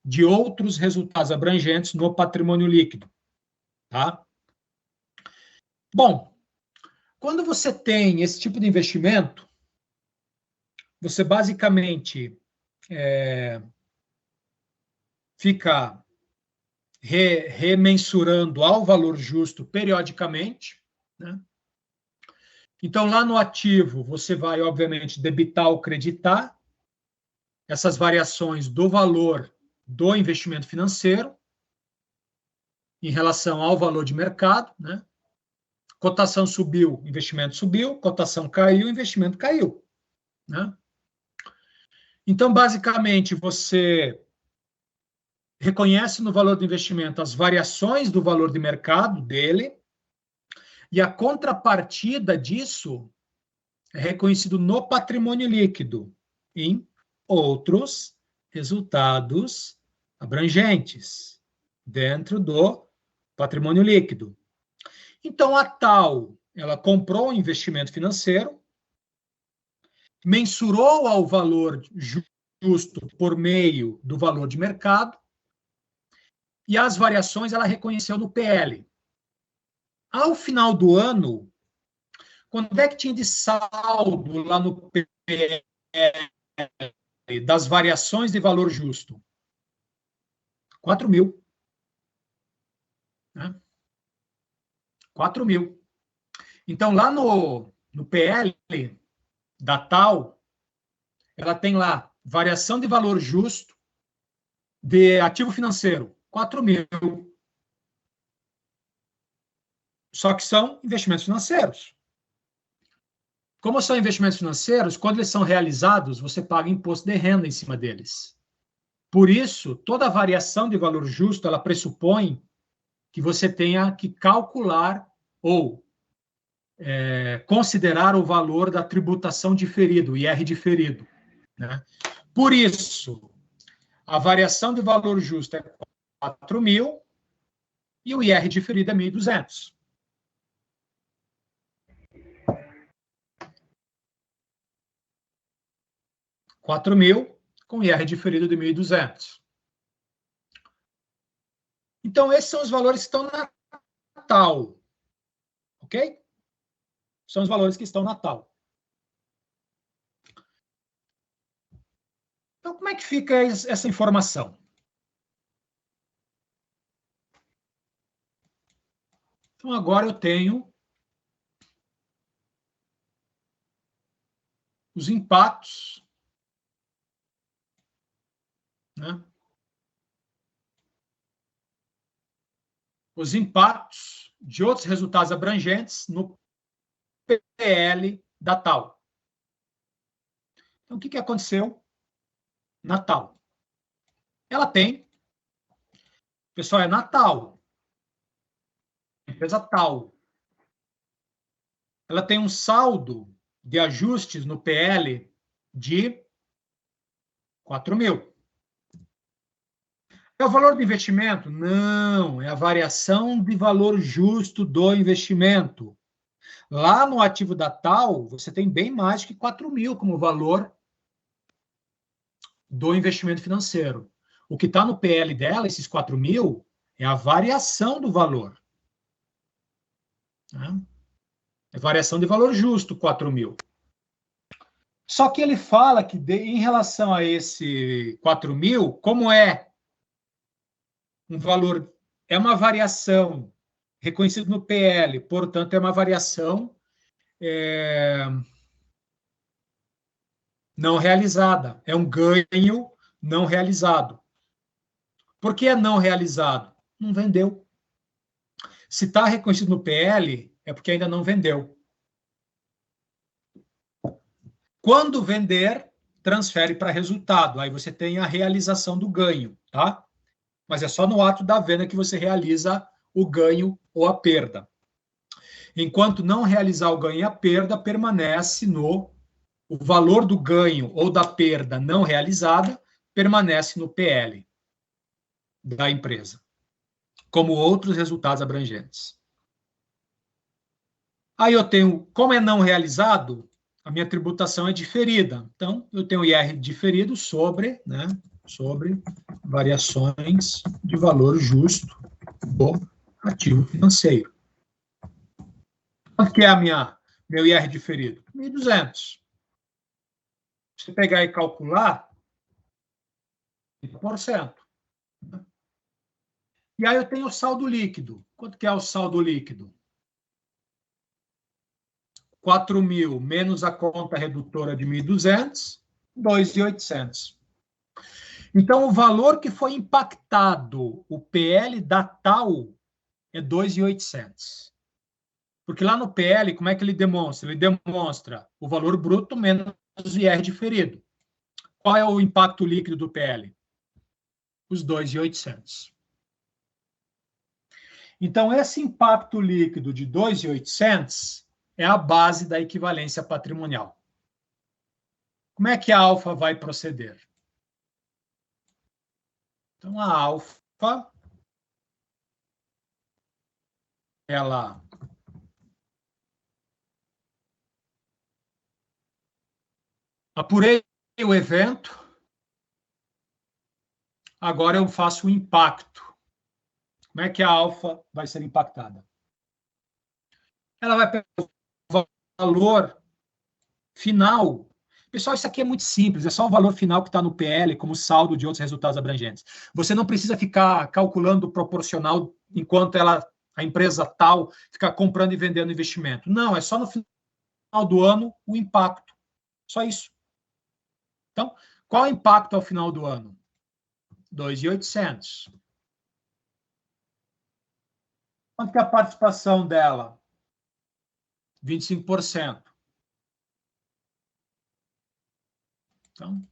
de outros resultados abrangentes no patrimônio líquido, tá? Bom, quando você tem esse tipo de investimento, você basicamente fica remensurando ao valor justo periodicamente, né? Então, lá no ativo, você vai, obviamente, debitar ou creditar essas variações do valor do investimento financeiro em relação ao valor de mercado, né? Cotação subiu, investimento subiu, cotação caiu, investimento caiu, né? Então, basicamente, você reconhece no valor do investimento as variações do valor de mercado dele, e a contrapartida disso é reconhecido no patrimônio líquido, em outros resultados abrangentes, dentro do patrimônio líquido. Então, a tal, ela comprou um investimento financeiro, mensurou ao valor justo por meio do valor de mercado, e as variações ela reconheceu no PL. Ao final do ano, quando é que tinha de saldo lá no PL das variações de valor justo? 4 mil. Né? 4 mil. Então, lá no PL da tal, ela tem lá variação de valor justo de ativo financeiro, 4 mil. Só que são investimentos financeiros. Como são investimentos financeiros, quando eles são realizados, você paga imposto de renda em cima deles. Por isso, toda variação de valor justo, ela pressupõe que você tenha que calcular ou considerar o valor da tributação diferida, o IR diferido, né? Por isso, a variação de valor justo é 4 mil e o IR diferido é 1.200. R$ 4.000 com IR diferido de 1.200. Então, esses são os valores que estão na tal. Ok? São os valores que estão na tal. Então, como é que fica essa informação? Então, agora eu tenho os impactos, né? Os impactos de outros resultados abrangentes no PL da tal. Então, o que aconteceu na tal? Ela tem, pessoal, é Natal, empresa tal. Ela tem um saldo de ajustes no PL de 4 mil. É o valor do investimento? Não, é a variação de valor justo do investimento. Lá no ativo da tal, você tem bem mais que 4 mil como valor do investimento financeiro. O que está no PL dela, esses 4 mil, é a variação do valor. Né? É variação de valor justo, 4 mil. Só que ele fala que, em relação a esse 4.000, como é um valor, é uma variação reconhecida no PL, portanto, é uma variação não realizada, é um ganho não realizado. Por que é não realizado? Não vendeu. Se está reconhecido no PL, é porque ainda não vendeu. Quando vender, transfere para resultado. Aí você tem a realização do ganho, tá? Mas é só no ato da venda que você realiza o ganho ou a perda. Enquanto não realizar o ganho e a perda, permanece no o valor do ganho ou da perda não realizada, permanece no PL da empresa, como outros resultados abrangentes. Aí eu tenho, como é não realizado, a minha tributação é diferida. Então, eu tenho IR diferido sobre, sobre variações de valor justo do ativo financeiro. Quanto que é meu IR diferido? 1.200. Se pegar e calcular, 30%. E aí eu tenho o saldo líquido. Quanto que é o saldo líquido? 4.000 menos a conta redutora de 1.200, 2.800. Então, o valor que foi impactado, o PL da tal, é 2.800. Porque lá no PL, como é que ele demonstra? Ele demonstra o valor bruto menos o IR diferido. Qual é o impacto líquido do PL? Os 2.800. Então, esse impacto líquido de 2.800 é a base da equivalência patrimonial. Como é que a alfa vai proceder? Então, a alfa, ela apurei o evento, agora eu faço o impacto. Como é que a alfa vai ser impactada? Ela vai pegar o valor final. Pessoal, isso aqui é muito simples, é só o valor final que está no PL como saldo de outros resultados abrangentes. Você não precisa ficar calculando proporcional enquanto a empresa tal ficar comprando e vendendo investimento. Não, é só no final do ano o impacto. Só isso. Então, qual é o impacto ao final do ano? 2.800. Quanto que é a participação dela? 25%. Então,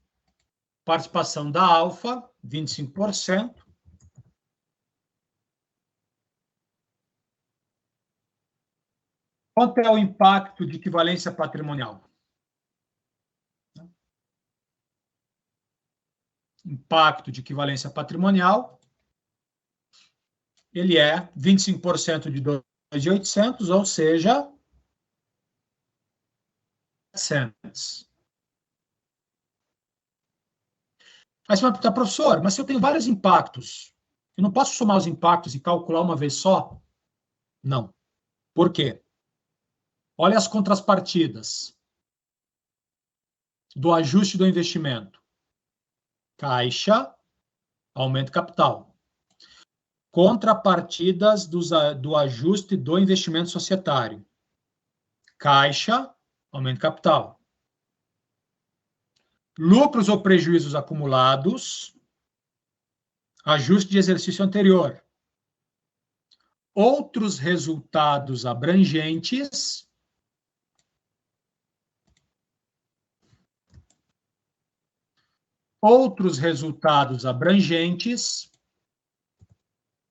participação da alfa, 25%. Quanto é o impacto de equivalência patrimonial? Impacto de equivalência patrimonial, ele é 25% de 2.800, ou seja, 700. Aí você vai perguntar, professor, mas se eu tenho vários impactos, eu não posso somar os impactos e calcular uma vez só? Não. Por quê? Olha as contrapartidas do ajuste do investimento. Caixa, aumento de capital. Contrapartidas do ajuste do investimento societário. Caixa, aumento de capital. Lucros ou prejuízos acumulados, ajuste de exercício anterior. Outros resultados abrangentes,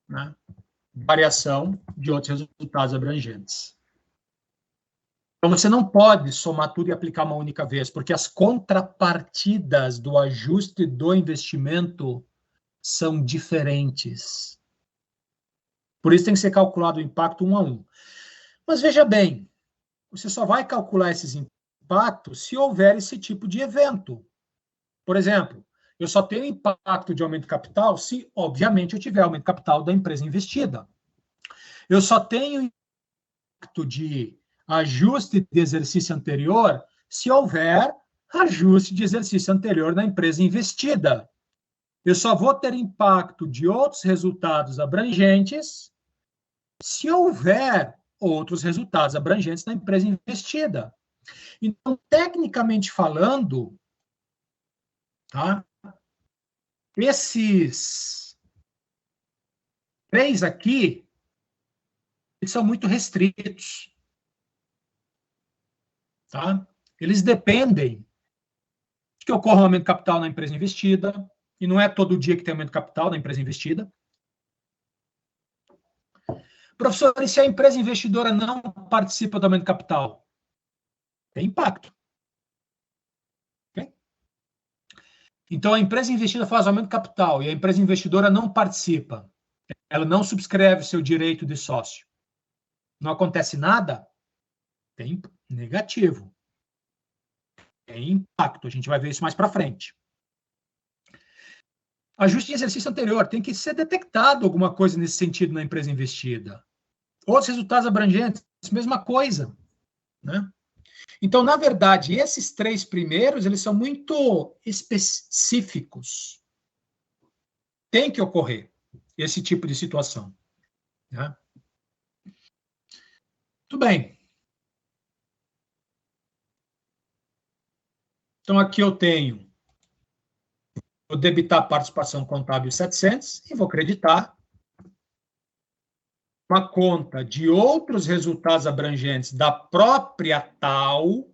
né? Variação de outros resultados abrangentes. Então, você não pode somar tudo e aplicar uma única vez, porque as contrapartidas do ajuste do investimento são diferentes. Por isso tem que ser calculado o impacto um a um. Mas veja bem, você só vai calcular esses impactos se houver esse tipo de evento. Por exemplo, eu só tenho impacto de aumento de capital se, obviamente, eu tiver aumento de capital da empresa investida. Eu só tenho impacto de ajuste de exercício anterior se houver ajuste de exercício anterior na empresa investida. Eu só vou ter impacto de outros resultados abrangentes se houver outros resultados abrangentes na empresa investida. Então, tecnicamente falando, tá? Esses 3 aqui, eles são muito restritos. Tá? Eles dependem de que ocorra um aumento de capital na empresa investida, e não é todo dia que tem aumento de capital na empresa investida. Professor, e se a empresa investidora não participa do aumento de capital? Tem impacto. Okay? Então, a empresa investida faz aumento de capital e a empresa investidora não participa. Ela não subscreve seu direito de sócio. Não acontece nada? Tem negativo. Tem impacto. A gente vai ver isso mais para frente. Ajuste de exercício anterior. Tem que ser detectado alguma coisa nesse sentido na empresa investida. Outros resultados abrangentes, mesma coisa. Né? Então, na verdade, esses 3 primeiros, eles são muito específicos. Tem que ocorrer esse tipo de situação. Né? Tudo bem. Então, aqui eu tenho, vou debitar participação contábil 700 e vou creditar uma conta de outros resultados abrangentes da própria tal,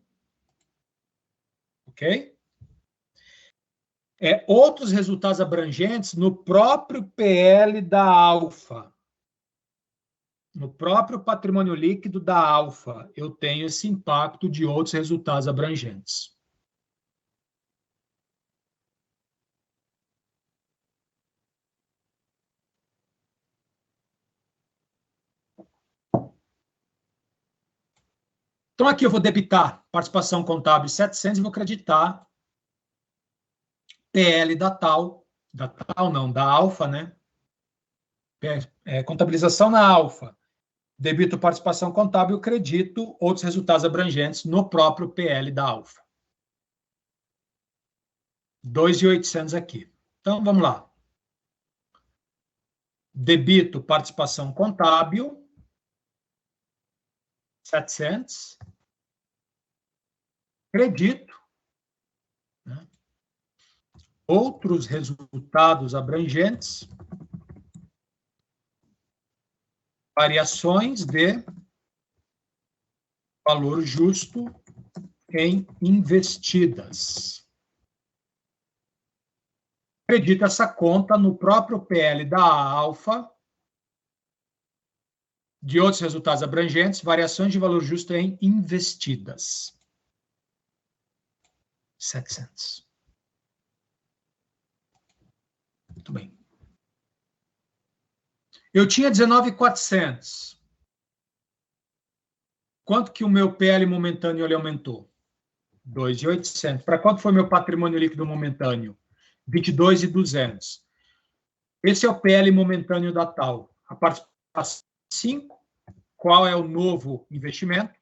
ok? Outros resultados abrangentes no próprio PL da Alfa. No próprio patrimônio líquido da Alfa, eu tenho esse impacto de outros resultados abrangentes. Então, aqui eu vou debitar participação contábil 700 e vou creditar PL da tal não, da Alfa, né? Contabilização na Alfa. Debito participação contábil, credito outros resultados abrangentes no próprio PL da Alfa. 2.800 aqui. Então, vamos lá. Debito participação contábil, 700. Credito, né? Outros resultados abrangentes, variações de valor justo em investidas. Acredita essa conta no próprio PL da Alfa, de outros resultados abrangentes, variações de valor justo em investidas. 700. Muito bem. Eu tinha 19.400. Quanto que o meu PL momentâneo ele aumentou? 2.800. Para quanto foi meu patrimônio líquido momentâneo? 22.200. Esse é o PL momentâneo da tal. A participação 5. Qual é o novo investimento?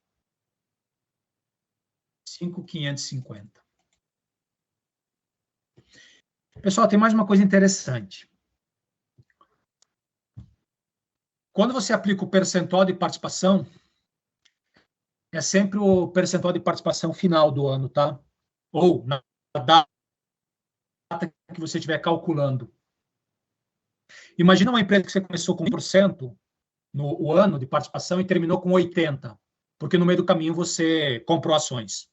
5.550. Pessoal, tem mais uma coisa interessante. Quando você aplica o percentual de participação, é sempre o percentual de participação final do ano, tá? Ou na data que você estiver calculando. Imagina uma empresa que você começou com 1% no ano de participação e terminou com 80%, porque no meio do caminho você comprou ações.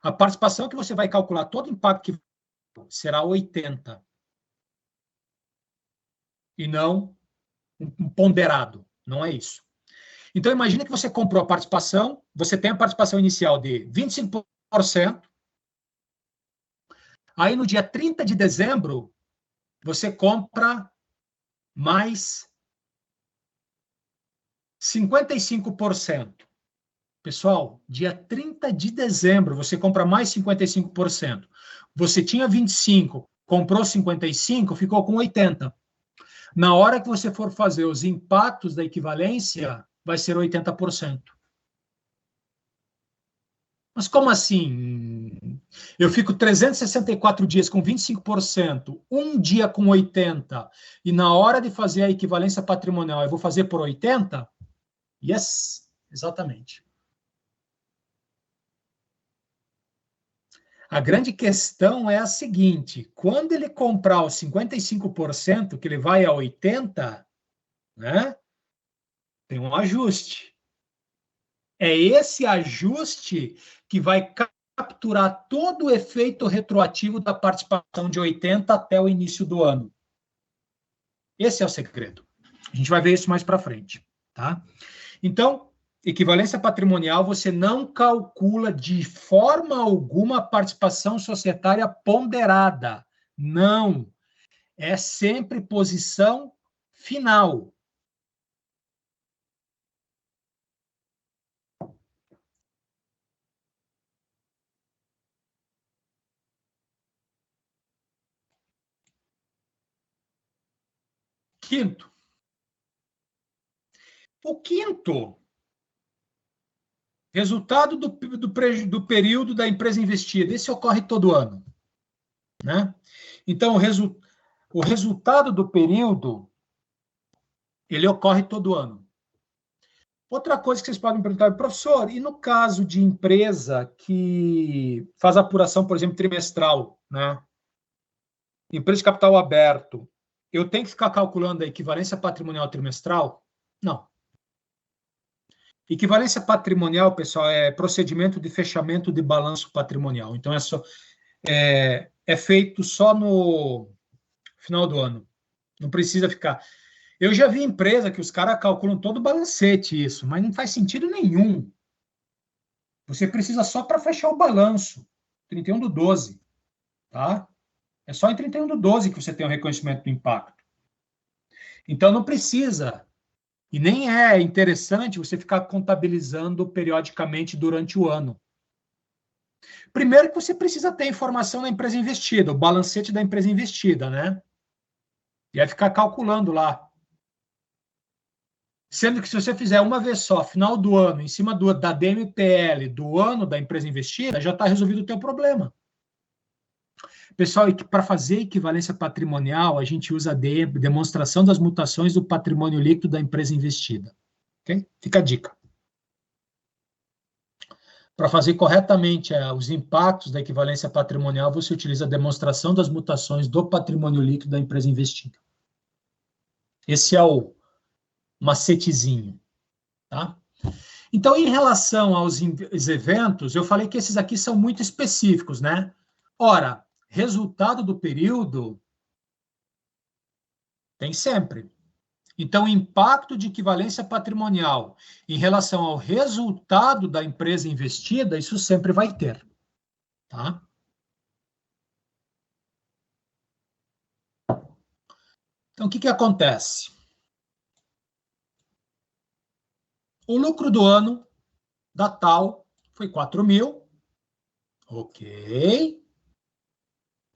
A participação que você vai calcular, todo o impacto que será 80%. E não um ponderado. Não é isso. Então, imagine que você comprou a participação, você tem a participação inicial de 25%, aí no dia 30 de dezembro, você compra mais 55%. Pessoal, dia 30 de dezembro, você compra mais 55%. Você tinha 25%, comprou 55%, ficou com 80%. Na hora que você for fazer os impactos da equivalência, vai ser 80%. Mas como assim? Eu fico 364 dias com 25%, um dia com 80%, e na hora de fazer a equivalência patrimonial eu vou fazer por 80%? Yes, exatamente. A grande questão é a seguinte: quando ele comprar os 55%, que ele vai a 80%, né, tem um ajuste. É esse ajuste que vai capturar todo o efeito retroativo da participação de 80 até o início do ano. Esse é o segredo. A gente vai ver isso mais para frente, tá? Então, equivalência patrimonial, você não calcula de forma alguma a participação societária ponderada. Não. É sempre posição final. Quinto. O quinto, resultado do período da empresa investida. Esse ocorre todo ano, né? Então, o resultado do período, ele ocorre todo ano. Outra coisa que vocês podem me perguntar, professor, e no caso de empresa que faz apuração, por exemplo, trimestral, né? Empresa de capital aberto, eu tenho que ficar calculando a equivalência patrimonial trimestral? Não. Equivalência patrimonial, pessoal, é procedimento de fechamento de balanço patrimonial. Então, é feito só no final do ano. Não precisa ficar. Eu já vi empresa que os caras calculam todo o balancete isso, mas não faz sentido nenhum. Você precisa só para fechar o balanço, 31/12, tá? É só em 31/12 que você tem o reconhecimento do impacto. Então, não precisa. E nem é interessante você ficar contabilizando periodicamente durante o ano. Primeiro que você precisa ter informação da empresa investida, o balancete da empresa investida, né? E aí ficar calculando lá. Sendo que se você fizer uma vez só, final do ano, em cima da DMPL do ano da empresa investida, já está resolvido o teu problema. Pessoal, para fazer equivalência patrimonial, a gente usa a demonstração das mutações do patrimônio líquido da empresa investida. Okay? Fica a dica. Para fazer corretamente os impactos da equivalência patrimonial, você utiliza a demonstração das mutações do patrimônio líquido da empresa investida. Esse é o macetezinho, tá? Então, em relação aos eventos, eu falei que esses aqui são muito específicos, né? Ora, resultado do período tem sempre. Então, o impacto de equivalência patrimonial em relação ao resultado da empresa investida, isso sempre vai ter, tá? Então, o que acontece? O lucro do ano da tal foi 4 mil. Ok.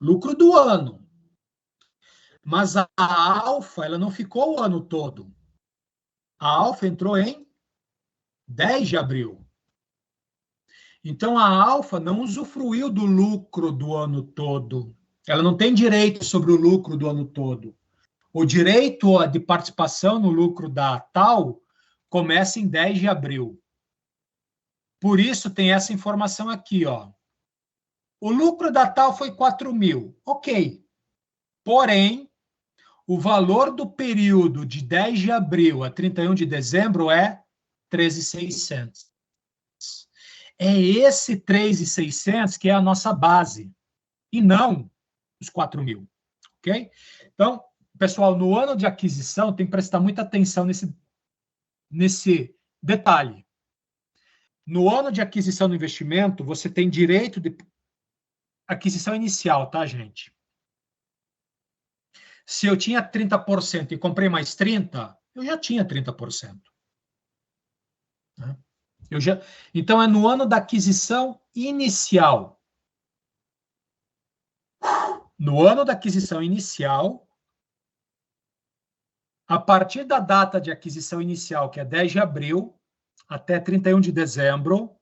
Lucro do ano. Mas a alfa, ela não ficou o ano todo. A alfa entrou em 10 de abril. Então, a alfa não usufruiu do lucro do ano todo. Ela não tem direito sobre o lucro do ano todo. O direito de participação no lucro da tal começa em 10 de abril. Por isso, tem essa informação aqui, ó. O lucro da tal foi 4 mil. Ok. Porém, o valor do período de 10 de abril a 31 de dezembro é 13.600. É esse 3.600 que é a nossa base, e não os 4 mil. Ok? Então, pessoal, no ano de aquisição, tem que prestar muita atenção nesse detalhe. No ano de aquisição do investimento, você tem direito de aquisição inicial, tá, gente? Se eu tinha 30% e comprei mais 30%, eu já tinha 30%. Né? Então, é no ano da aquisição inicial. No ano da aquisição inicial, a partir da data de aquisição inicial, que é 10 de abril, até 31 de dezembro,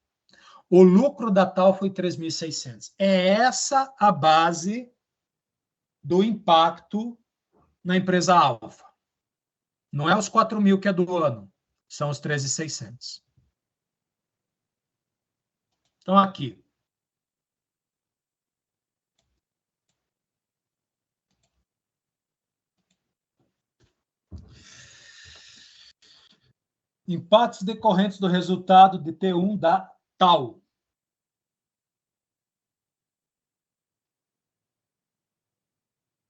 O lucro da tal foi 3.600. É essa a base do impacto na empresa alfa. Não é os 4.000 que é do ano, são os 13.600. Então, aqui. Impactos decorrentes do resultado de T1 da tal. O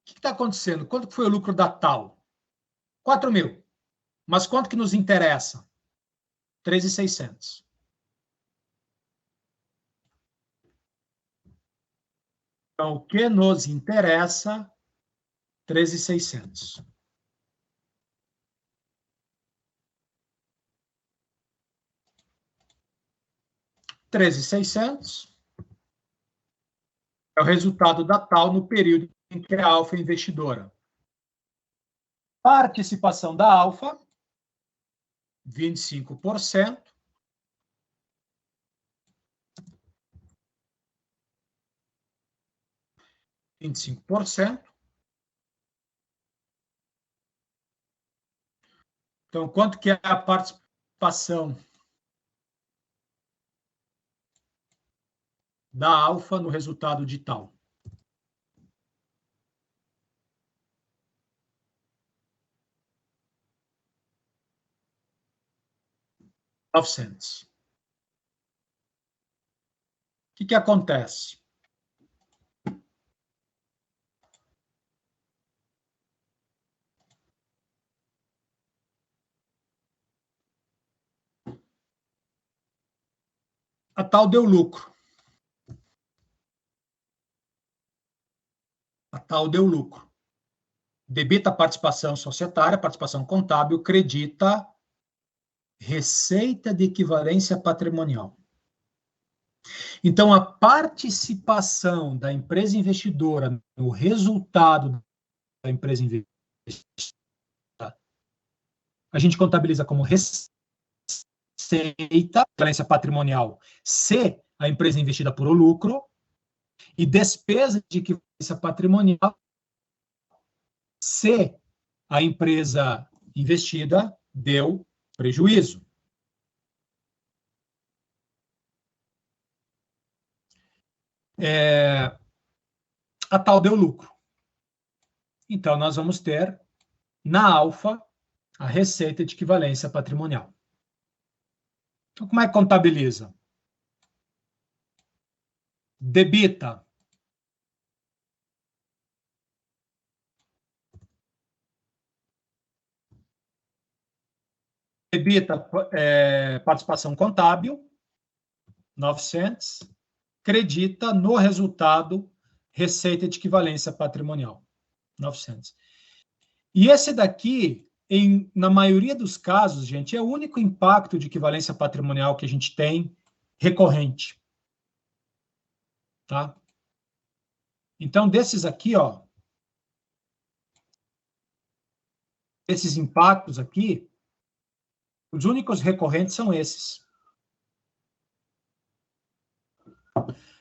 que está acontecendo? Quanto foi o lucro da tal? 4.000. Mas quanto que nos interessa? 3.600. Então, o que nos interessa? 13.600. É o resultado da tal no período em que a alfa é investidora. Participação da alfa, 25%. Então, quanto que é a participação da alfa no resultado de tal? 900. O que acontece? A tal deu lucro. A tal deu lucro. Debita a participação societária, participação contábil, credita receita de equivalência patrimonial. Então, a participação da empresa investidora no resultado da empresa investidora, a gente contabiliza como receita, equivalência patrimonial, se a empresa investida por o lucro, e despesa de equivalência patrimonial, se a empresa investida deu prejuízo. A tal deu lucro. Então, nós vamos ter, na alfa, a receita de equivalência patrimonial. Então, como é que contabiliza? Debita participação contábil, 900, credita no resultado receita de equivalência patrimonial, 900. E esse daqui, na maioria dos casos, gente, é o único impacto de equivalência patrimonial que a gente tem recorrente. Tá? Então, desses aqui, ó, esses impactos aqui, os únicos recorrentes são esses.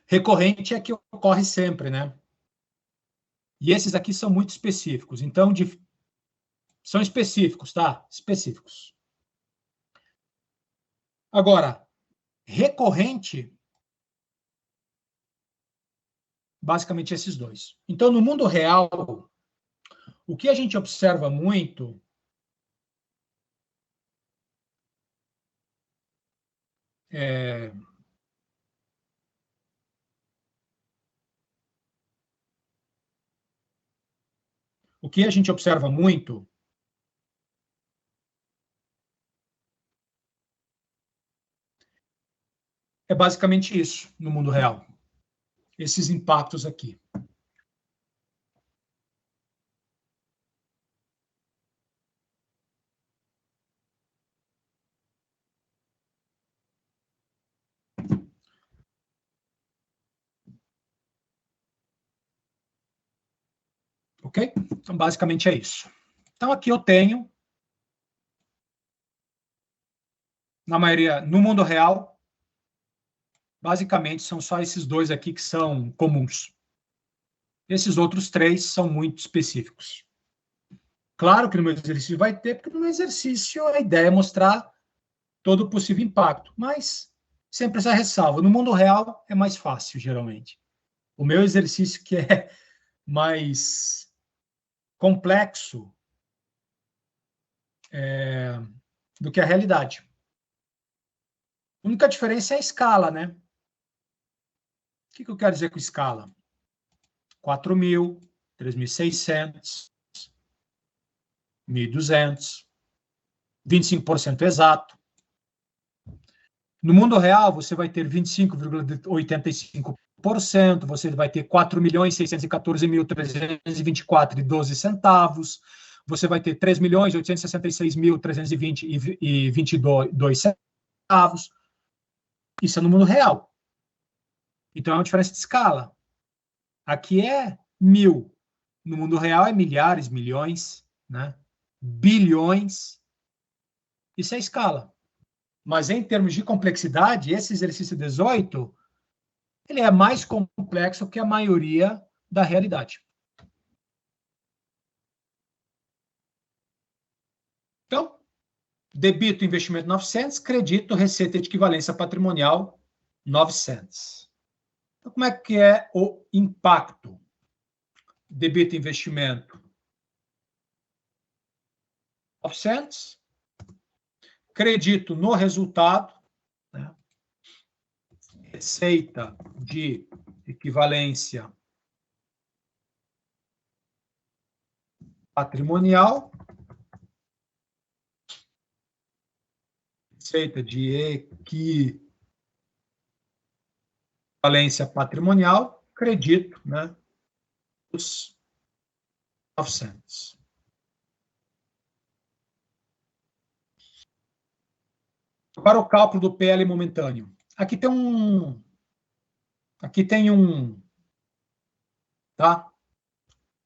Recorrente é que ocorre sempre, né? E esses aqui são muito específicos. Então, são específicos, tá? Específicos. Agora, recorrente, basicamente esses dois. Então, no mundo real, o que a gente observa muito é... O que a gente observa muito é basicamente isso no mundo real. Esses impactos aqui. Ok? Então, basicamente é isso. Então, aqui eu tenho, na maioria, no mundo real, Basicamente, são só esses dois aqui que são comuns. Esses outros três são muito específicos. Claro que no meu exercício vai ter, porque no meu exercício a ideia é mostrar todo o possível impacto, mas sempre essa ressalva. No mundo real é mais fácil, geralmente. O meu exercício que é mais complexo do que a realidade. A única diferença é a escala, né? O que eu quero dizer com escala? 4.000, 3.600, 1.200, 25% exato. No mundo real, você vai ter 25,85%, você vai ter 4.614.324,12 centavos, você vai ter 3.866.320,22 centavos. Isso é no mundo real. Então, é uma diferença de escala. Aqui é 1.000. No mundo real é milhares, milhões, né? Bilhões. Isso é escala. Mas em termos de complexidade, esse exercício 18, ele é mais complexo que a maioria da realidade. Então, debito investimento 900, credito receita de equivalência patrimonial 900. Então, como é que é o impacto? Debito investimento 900, credito no resultado, né? Receita de equivalência patrimonial, receita de equivalência patrimonial, credito, né, os 900. Para o cálculo do PL momentâneo, aqui tem um, tá?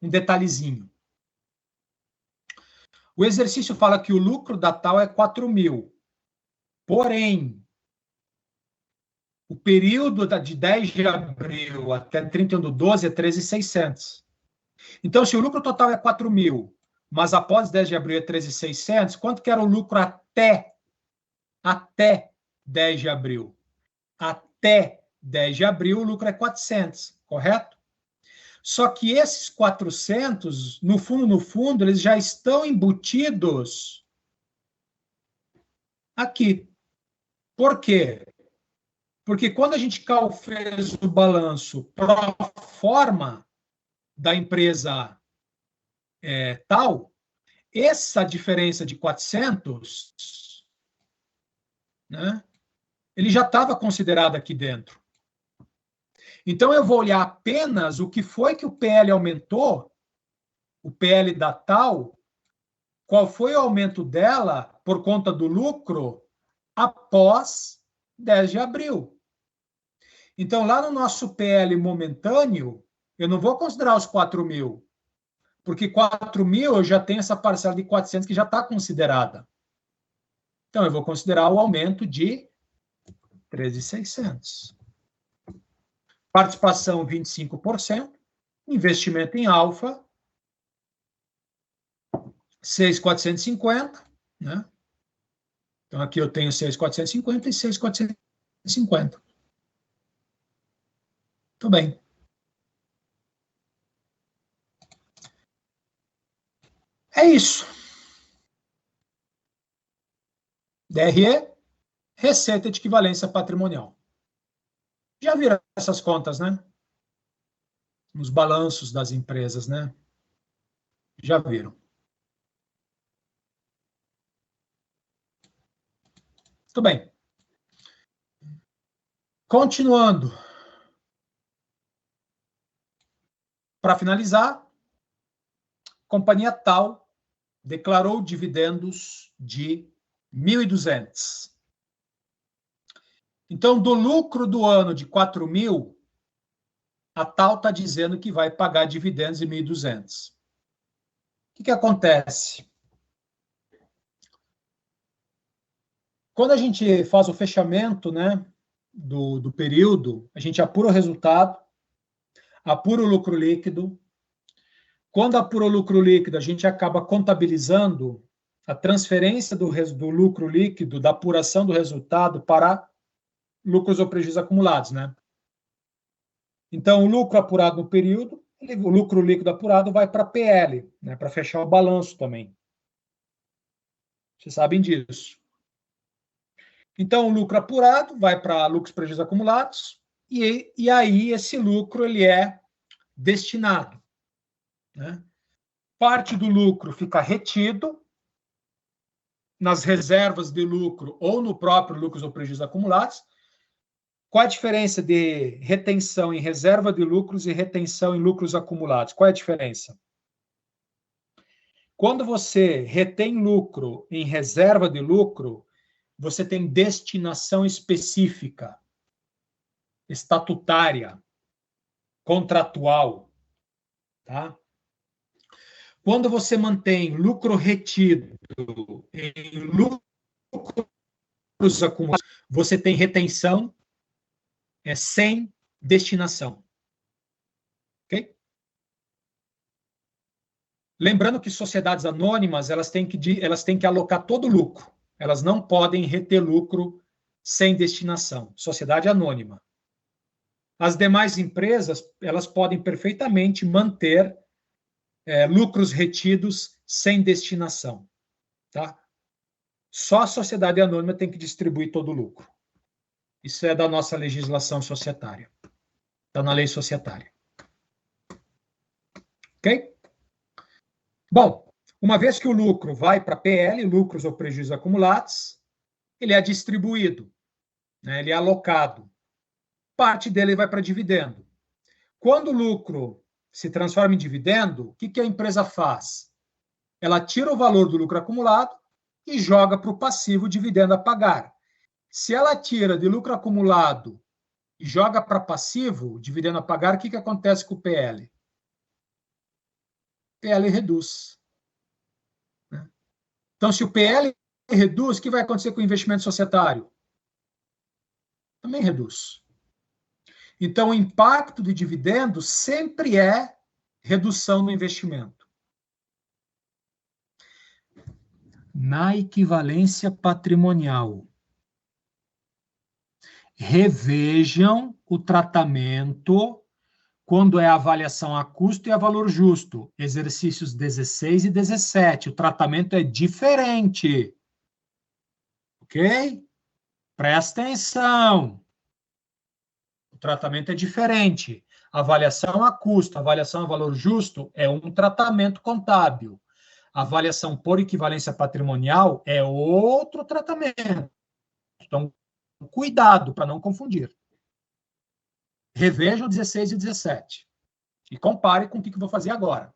Um detalhezinho. O exercício fala que o lucro da tal é 4.000. Porém, o período de 10 de abril até 31/12 é 13.600. Então, se o lucro total é 4.000, mas após 10 de abril é 13.600, quanto que era o lucro até 10 de abril? Até 10 de abril, o lucro é 400, correto? Só que esses 400, no fundo, eles já estão embutidos aqui. Por quê? Porque quando a gente fez o balanço pro forma da empresa tal, essa diferença de 400, né, ele já estava considerado aqui dentro. Então, eu vou olhar apenas o que foi que o PL aumentou, o PL da tal, qual foi o aumento dela por conta do lucro após 10 de abril. Então, lá no nosso PL momentâneo, eu não vou considerar os 4.000, porque 4.000 eu já tenho essa parcela de 400 que já está considerada. Então, eu vou considerar o aumento de 13.600. Participação 25%, investimento em alfa 6.450, né? Então aqui eu tenho 6.450 e 6.450. Muito bem. É isso. DRE, receita de equivalência patrimonial. Já viram essas contas, né? Nos balanços das empresas, né? Já viram. Muito bem. Continuando. Para finalizar, companhia tal declarou dividendos de 1.200. Então, do lucro do ano de 4.000, a tal está dizendo que vai pagar dividendos de 1.200. O que acontece? Quando a gente faz o fechamento, né, do período, a gente apura o resultado, apura o lucro líquido. Quando apura o lucro líquido, a gente acaba contabilizando a transferência do lucro líquido, da apuração do resultado para lucros ou prejuízos acumulados, né? Então, o lucro apurado no período, o lucro líquido apurado vai para a PL, né, para fechar o balanço também. Vocês sabem disso. Então, o lucro apurado vai para lucros e prejuízos acumulados, e aí esse lucro ele é destinado, né? Parte do lucro fica retido nas reservas de lucro ou no próprio lucros ou prejuízos acumulados. Qual a diferença de retenção em reserva de lucros e retenção em lucros acumulados? Qual é a diferença? Quando você retém lucro em reserva de lucro, você tem destinação específica, estatutária, contratual, tá? Quando você mantém lucro retido em lucros acumulados, você tem retenção sem destinação. Ok? Lembrando que sociedades anônimas elas têm que alocar todo o lucro. Elas não podem reter lucro sem destinação. Sociedade anônima. As demais empresas elas podem perfeitamente manter lucros retidos sem destinação. Tá? Só a sociedade anônima tem que distribuir todo o lucro. Isso é da nossa legislação societária. Está na lei societária. Ok? Bom, uma vez que o lucro vai para PL, lucros ou prejuízos acumulados, ele é distribuído, né? Ele é alocado. Parte dele vai para dividendo. Quando o lucro se transforma em dividendo, o que a empresa faz? Ela tira o valor do lucro acumulado e joga para o passivo dividendo a pagar. Se ela tira de lucro acumulado e joga para passivo, dividendo a pagar, o que acontece com o PL? O PL reduz. Então, se o PL reduz, o que vai acontecer com o investimento societário? Também reduz. Então, o impacto de dividendo sempre é redução no investimento. Na equivalência patrimonial, revejam o tratamento quando é avaliação a custo e a valor justo. Exercícios 16 e 17. O tratamento é diferente. Ok? Presta atenção. O tratamento é diferente. Avaliação a custo, avaliação a valor justo é um tratamento contábil. Avaliação por equivalência patrimonial é outro tratamento. Então, cuidado para não confundir. Revejam 16 e 17 e compare com o que eu vou fazer agora.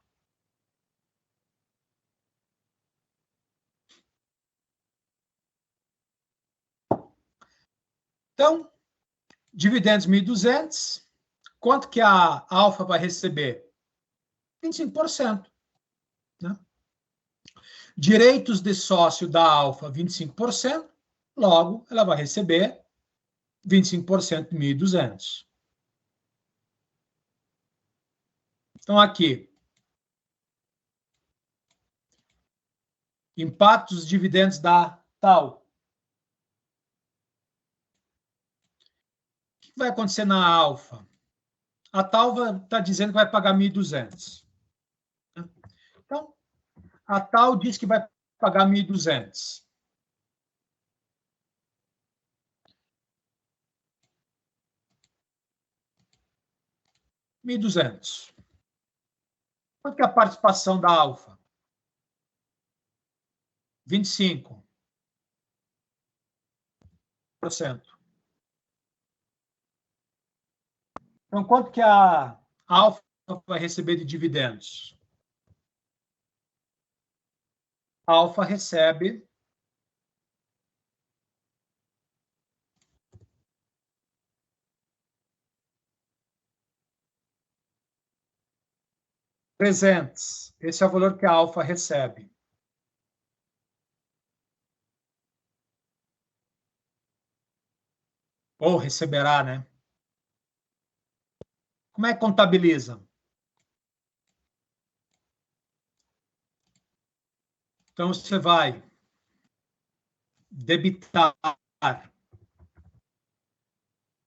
Então, dividendos 1.200, quanto que a Alfa vai receber? 25%. Né? Direitos de sócio da Alfa, 25%, logo ela vai receber 25% de 1.200. Então, aqui, impactos dos dividendos da Tal. O que vai acontecer na Alfa? A Tal está dizendo que vai pagar 1.200. Então, a Tal diz que vai pagar 1.200. Quanto que é a participação da Alfa? 25%. Então, quanto que a Alfa vai receber de dividendos? A Alfa recebe R$300. Esse é o valor que a Alfa recebe. Ou receberá, né? Como é que contabiliza? Então, você vai debitar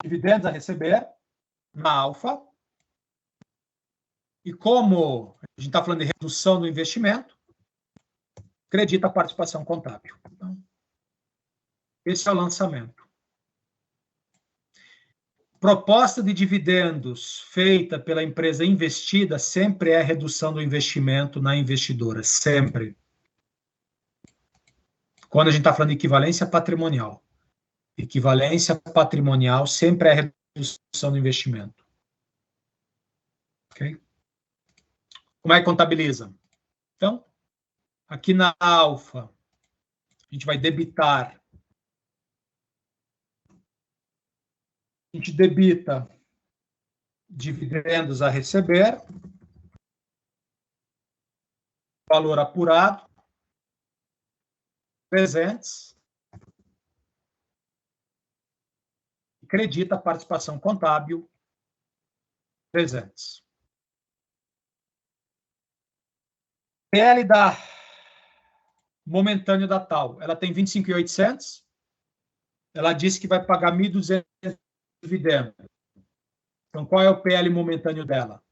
dividendos a receber na alfa. E como a gente está falando de redução do investimento, acredita a participação contábil. Então, esse é o lançamento. Proposta de dividendos feita pela empresa investida sempre é redução do investimento na investidora, sempre. Quando a gente está falando de equivalência patrimonial. Equivalência patrimonial sempre é redução do investimento. Ok? Como é que contabiliza? Então, aqui na alfa, a gente vai debitar. A gente debita dividendos a receber, valor apurado, presentes, acredita a participação contábil, presentes. PL da momentâneo da tal, ela tem 25.800, ela disse que vai pagar 1.200 dividendos. Então, qual é o PL momentâneo dela?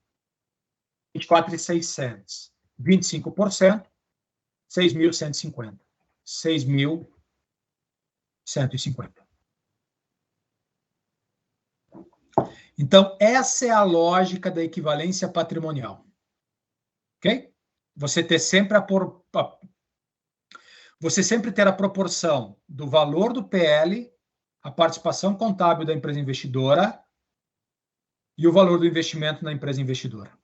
24.600. 25%, 6.150. 6.150. Então, essa é a lógica da equivalência patrimonial. Ok? Você sempre ter a proporção do valor do PL, a participação contábil da empresa investidora e o valor do investimento na empresa investidora.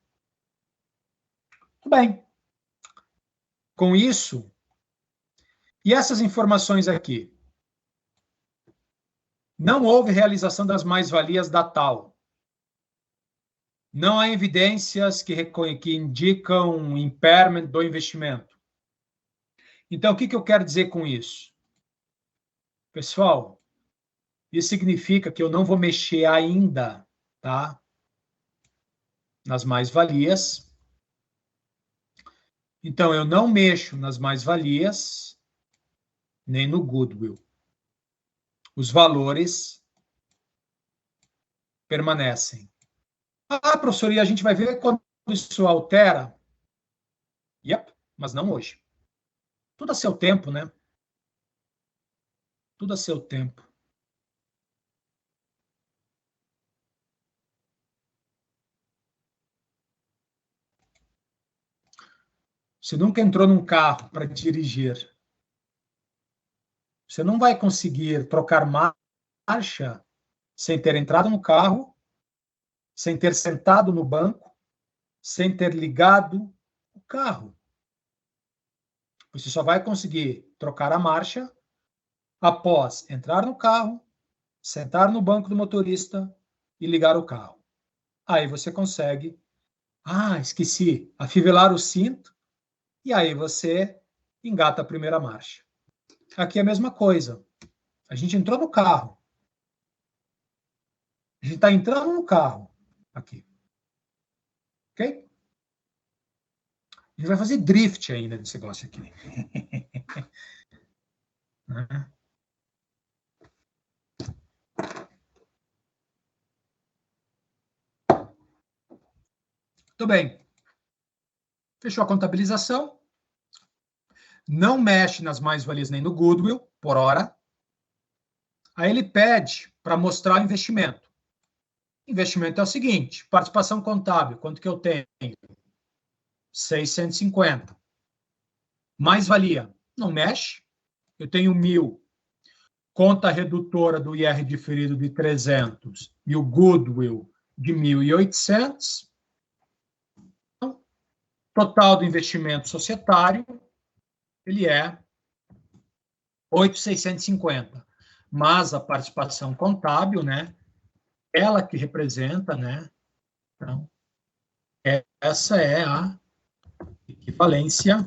Tudo bem. Com isso, e essas informações aqui? Não houve realização das mais-valias da tal. Não há evidências que indicam impairment do investimento. Então, o que eu quero dizer com isso? Pessoal, isso significa que eu não vou mexer ainda, tá? Nas mais-valias. Então, eu não mexo nas mais-valias, nem no goodwill. Os valores permanecem. Ah, professor, e a gente vai ver quando isso altera? Yep, mas não hoje. Tudo a seu tempo, né? Tudo a seu tempo. Você nunca entrou num carro para dirigir. Você não vai conseguir trocar marcha sem ter entrado no carro, sem ter sentado no banco, sem ter ligado o carro. Você só vai conseguir trocar a marcha após entrar no carro, sentar no banco do motorista e ligar o carro. Aí você consegue, esqueci, afivelar o cinto, e aí você engata a primeira marcha. Aqui é a mesma coisa. A gente entrou no carro. A gente está entrando no carro aqui. Ok? A gente vai fazer drift ainda nesse negócio aqui. Muito bem. Fechou a contabilização. Não mexe nas mais-valias nem no goodwill, por hora. Aí ele pede para mostrar o investimento. Investimento é o seguinte, participação contábil, quanto que eu tenho? 650. Mais-valia, não mexe. Eu tenho 1.000. Conta redutora do IR diferido de 300 e o goodwill de 1.800. Total do investimento societário, ele é 8.650. Mas a participação contábil, né, ela que representa, né, então, essa é a equivalência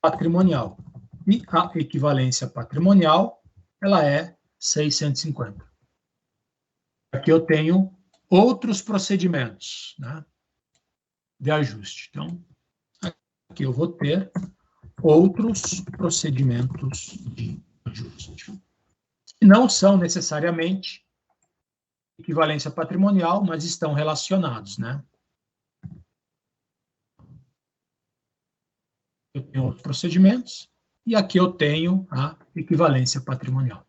patrimonial. E a equivalência patrimonial, ela é 650. aqui eu tenho outros procedimentos, né, de ajuste. Então, aqui eu vou ter outros procedimentos de ajuste. Que não são necessariamente equivalência patrimonial, mas estão relacionados, né? Eu tenho outros procedimentos, e aqui eu tenho a equivalência patrimonial.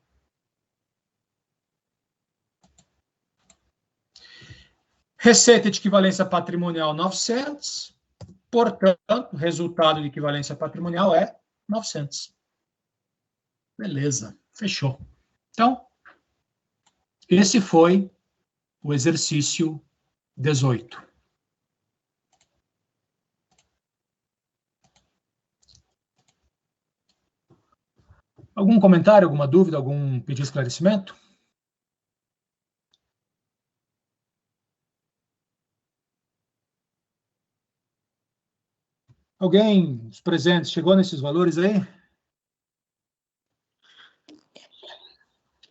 Receita de equivalência patrimonial 900, portanto, o resultado de equivalência patrimonial é 900. Beleza, fechou. Então, esse foi o exercício 18. Algum comentário, alguma dúvida, algum pedido de esclarecimento? Alguém, os presentes, chegou nesses valores aí?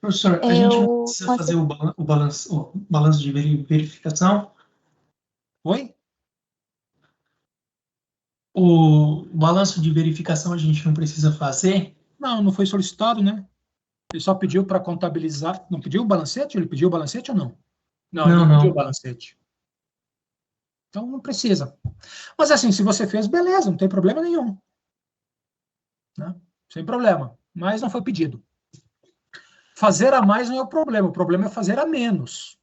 Professor, a gente não precisa fazer o balanço de verificação? Oi? O balanço de verificação a gente não precisa fazer? Não, não foi solicitado, né? Ele só pediu para contabilizar. Não pediu o balancete? Ele pediu o balancete ou não? Não, ele não pediu o balancete. Então, não precisa. Mas, assim, se você fez, beleza, não tem problema nenhum. Né? Sem problema. Mas não foi pedido. Fazer a mais não é o problema é fazer a menos.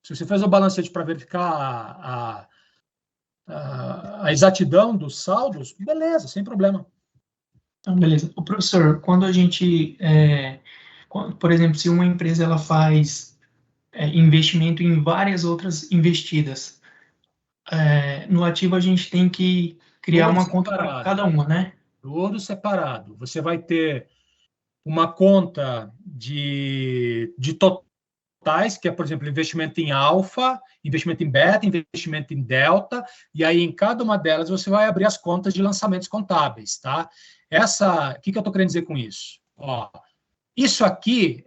Se você fez o balancete para verificar a exatidão dos saldos, beleza, sem problema. Então, beleza. O professor, quando a gente, por exemplo, se uma empresa ela faz investimento em várias outras investidas, no ativo a gente tem que criar Todo uma separado. conta para cada uma, né? Todo separado. Você vai ter uma conta de totais, que é, por exemplo, investimento em alfa, investimento em beta, investimento em delta, e aí em cada uma delas você vai abrir as contas de lançamentos contábeis, tá? O que eu estou querendo dizer com isso? Ó, isso aqui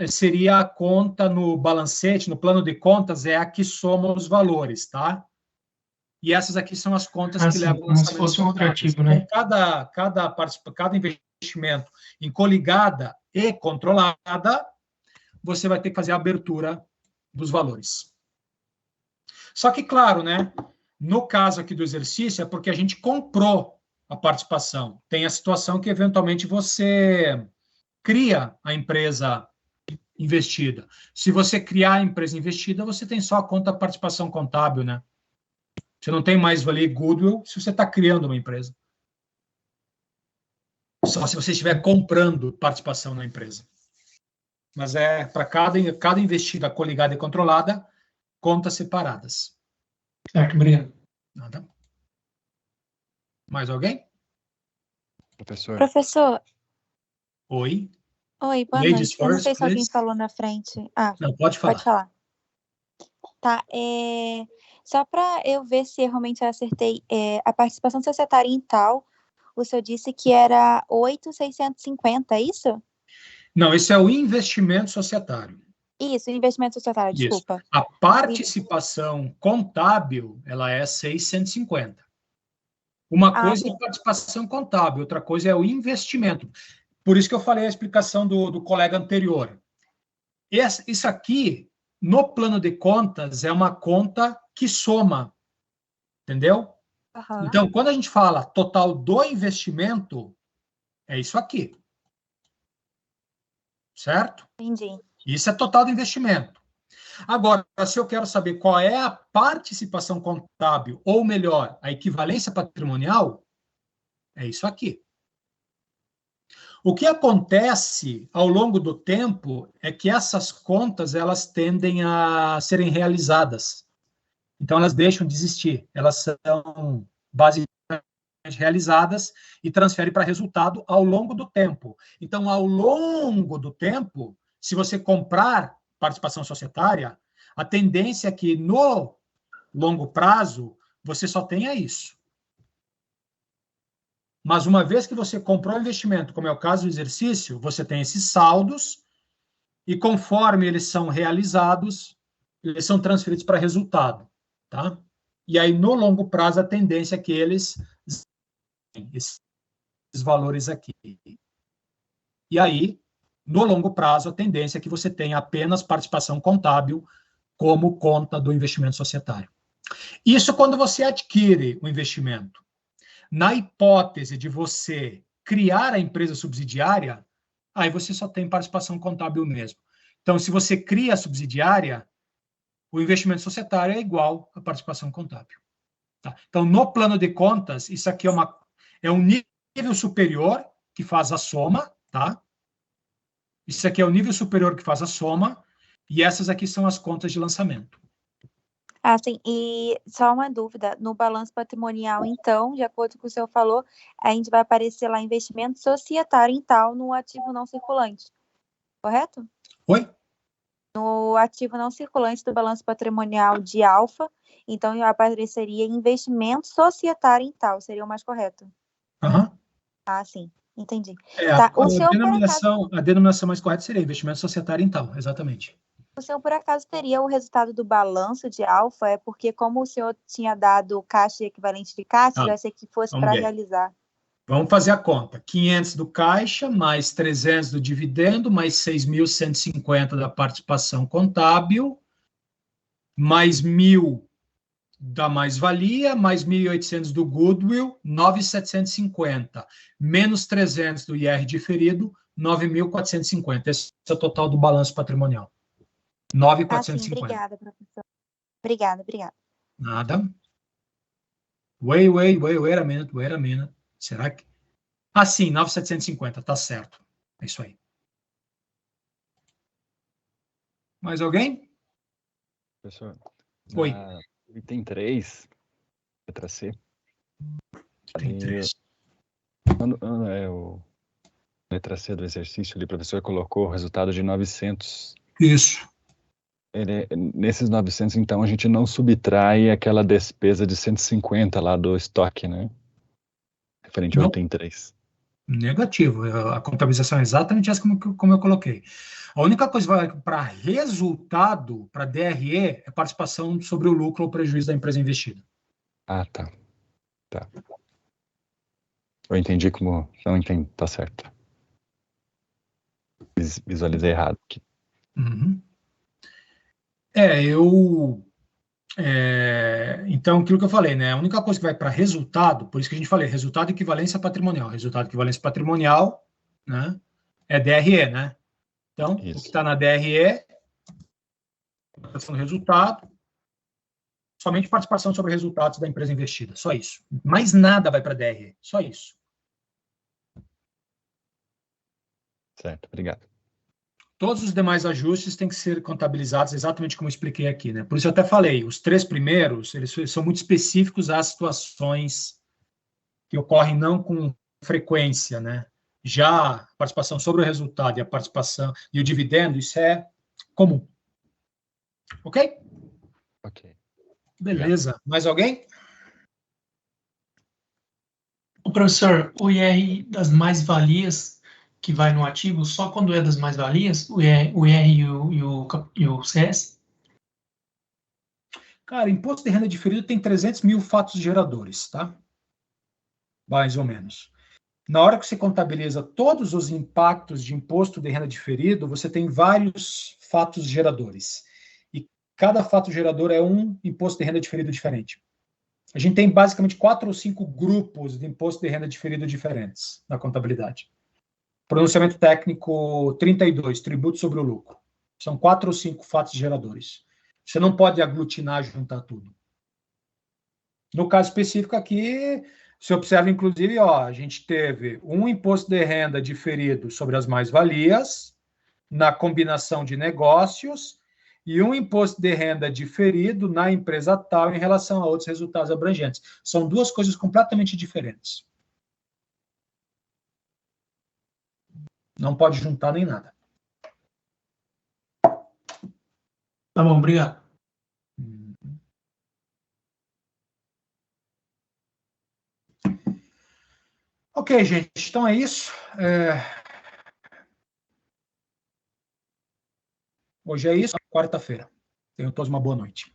seria a conta no balancete, no plano de contas, é a que soma os valores, tá? E essas aqui são as contas que levam como se fosse um outro ativo, né? Então, cada investimento em coligada e controlada, você vai ter que fazer a abertura dos valores. Só que, claro, né? No caso aqui do exercício, é porque a gente comprou a participação. Tem a situação que, eventualmente, você cria a empresa investida. Se você criar a empresa investida, você tem só a conta participação contábil, né? Você não tem mais valer goodwill se você está criando uma empresa. Só se você estiver comprando participação na empresa. Mas é para cada investida coligada e controlada, contas separadas. Certo, obrigado. Nada. Mais alguém? Professor. Oi. Oi, boa Ladies noite. Eu não first, sei se alguém please. falou na frente. Não, pode falar. Pode falar. Tá, só para eu ver se eu realmente acertei, a participação societária em tal, o senhor disse que era 8.650, é isso? Não, esse é o investimento societário. Isso, investimento societário, Isso. desculpa. A participação contábil, ela é 650. Uma coisa é a participação contábil, outra coisa é o investimento. Por isso que eu falei a explicação do colega anterior. Isso aqui, no plano de contas, é uma conta que soma. Entendeu? Uhum. Então, quando a gente fala total do investimento, é isso aqui. Certo? Entendi. Isso é total do investimento. Agora, se eu quero saber qual é a participação contábil, ou melhor, a equivalência patrimonial, é isso aqui. O que acontece ao longo do tempo é que essas contas elas tendem a serem realizadas. Então, elas deixam de existir. Elas são basicamente realizadas e transferem para resultado ao longo do tempo. Então, ao longo do tempo, se você comprar participação societária, a tendência é que no longo prazo você só tenha isso. Mas uma vez que você comprou o investimento, como é o caso do exercício, você tem esses saldos e conforme eles são realizados, eles são transferidos para resultado, tá? E aí, no longo prazo, a tendência é que esses valores aqui. E aí, no longo prazo, a tendência é que você tenha apenas participação contábil como conta do investimento societário. Isso quando você adquire o investimento. Na hipótese de você criar a empresa subsidiária, aí você só tem participação contábil mesmo. Então, se você cria a subsidiária, o investimento societário é igual à participação contábil. Tá? Então, no plano de contas, isso aqui é um nível superior que faz a soma, tá? Isso aqui é o nível superior que faz a soma, e essas aqui são as contas de lançamento. Ah, sim. E só uma dúvida, no balanço patrimonial, então, de acordo com o que o senhor falou, a gente vai aparecer lá investimento societário em tal no ativo não circulante, correto? Oi? No ativo não circulante do balanço patrimonial de alfa, então apareceria investimento societário em tal, seria o mais correto. Uhum. Ah, sim, entendi. Tá. A denominação mais correta seria investimento societário em tal, exatamente. O senhor, por acaso, teria o resultado do balanço de alfa? É porque, como o senhor tinha dado caixa e equivalente de caixa, eu achei que fosse para realizar. Vamos fazer a conta. 500 do caixa, mais 300 do dividendo, mais 6.150 da participação contábil, mais 1.000 da mais-valia, mais 1.800 do goodwill, 9.750, menos 300 do IR diferido, 9.450. Esse é o total do balanço patrimonial. 9.450. Ah, sim, obrigada, professor. Obrigada. Nada. Wait a minute. Será que... Ah, sim, 9.750, tá certo. É isso aí. Mais alguém? Professor, Oi. Item 3, letra C. Tem 3. Letra C do exercício ali, o professor colocou o resultado de 900. Isso. Nesses 900, então, a gente não subtrai aquela despesa de 150 lá do estoque, né? Referente ao item 3. Negativo. A contabilização é exatamente essa como eu coloquei. A única coisa que vai para resultado, para DRE, é participação sobre o lucro ou prejuízo da empresa investida. Ah, tá. Eu entendi como... Não entendi, tá certo. Visualizei errado aqui. Uhum. Então, aquilo que eu falei, né? A única coisa que vai para resultado, por isso que a gente falei, resultado e equivalência patrimonial. Resultado e equivalência patrimonial, né? É DRE, né? Então, Isso. o que está na DRE, participação do resultado, somente participação sobre resultados da empresa investida, só isso. Mais nada vai para a DRE, só isso. Certo, obrigado. Todos os demais ajustes têm que ser contabilizados exatamente como eu expliquei aqui, né? Por isso eu até falei, os 3 primeiros, eles são muito específicos às situações que ocorrem não com frequência, né? Já a participação sobre o resultado e a participação e o dividendo, isso é comum. Ok? Ok. Beleza. Obrigado. Mais alguém? O professor, o IR das mais-valias que vai no ativo, só quando é das mais-valias, o IR e o CS? Cara, imposto de renda diferido tem 300 mil fatos geradores, tá? Mais ou menos. Na hora que você contabiliza todos os impactos de imposto de renda diferido, você tem vários fatos geradores. E cada fato gerador é um imposto de renda diferido diferente. A gente tem basicamente 4 ou 5 grupos de imposto de renda diferido diferentes na contabilidade. Pronunciamento técnico 32, tributo sobre o lucro. São 4 ou 5 fatos geradores. Você não pode aglutinar, juntar tudo. No caso específico aqui, você observa, inclusive, a gente teve um imposto de renda diferido sobre as mais-valias, na combinação de negócios, e um imposto de renda diferido na empresa tal em relação a outros resultados abrangentes. São duas coisas completamente diferentes. Não pode juntar nem nada. Tá bom, obrigado. Ok, gente, então é isso. Hoje é isso, quarta-feira. Tenham todos uma boa noite.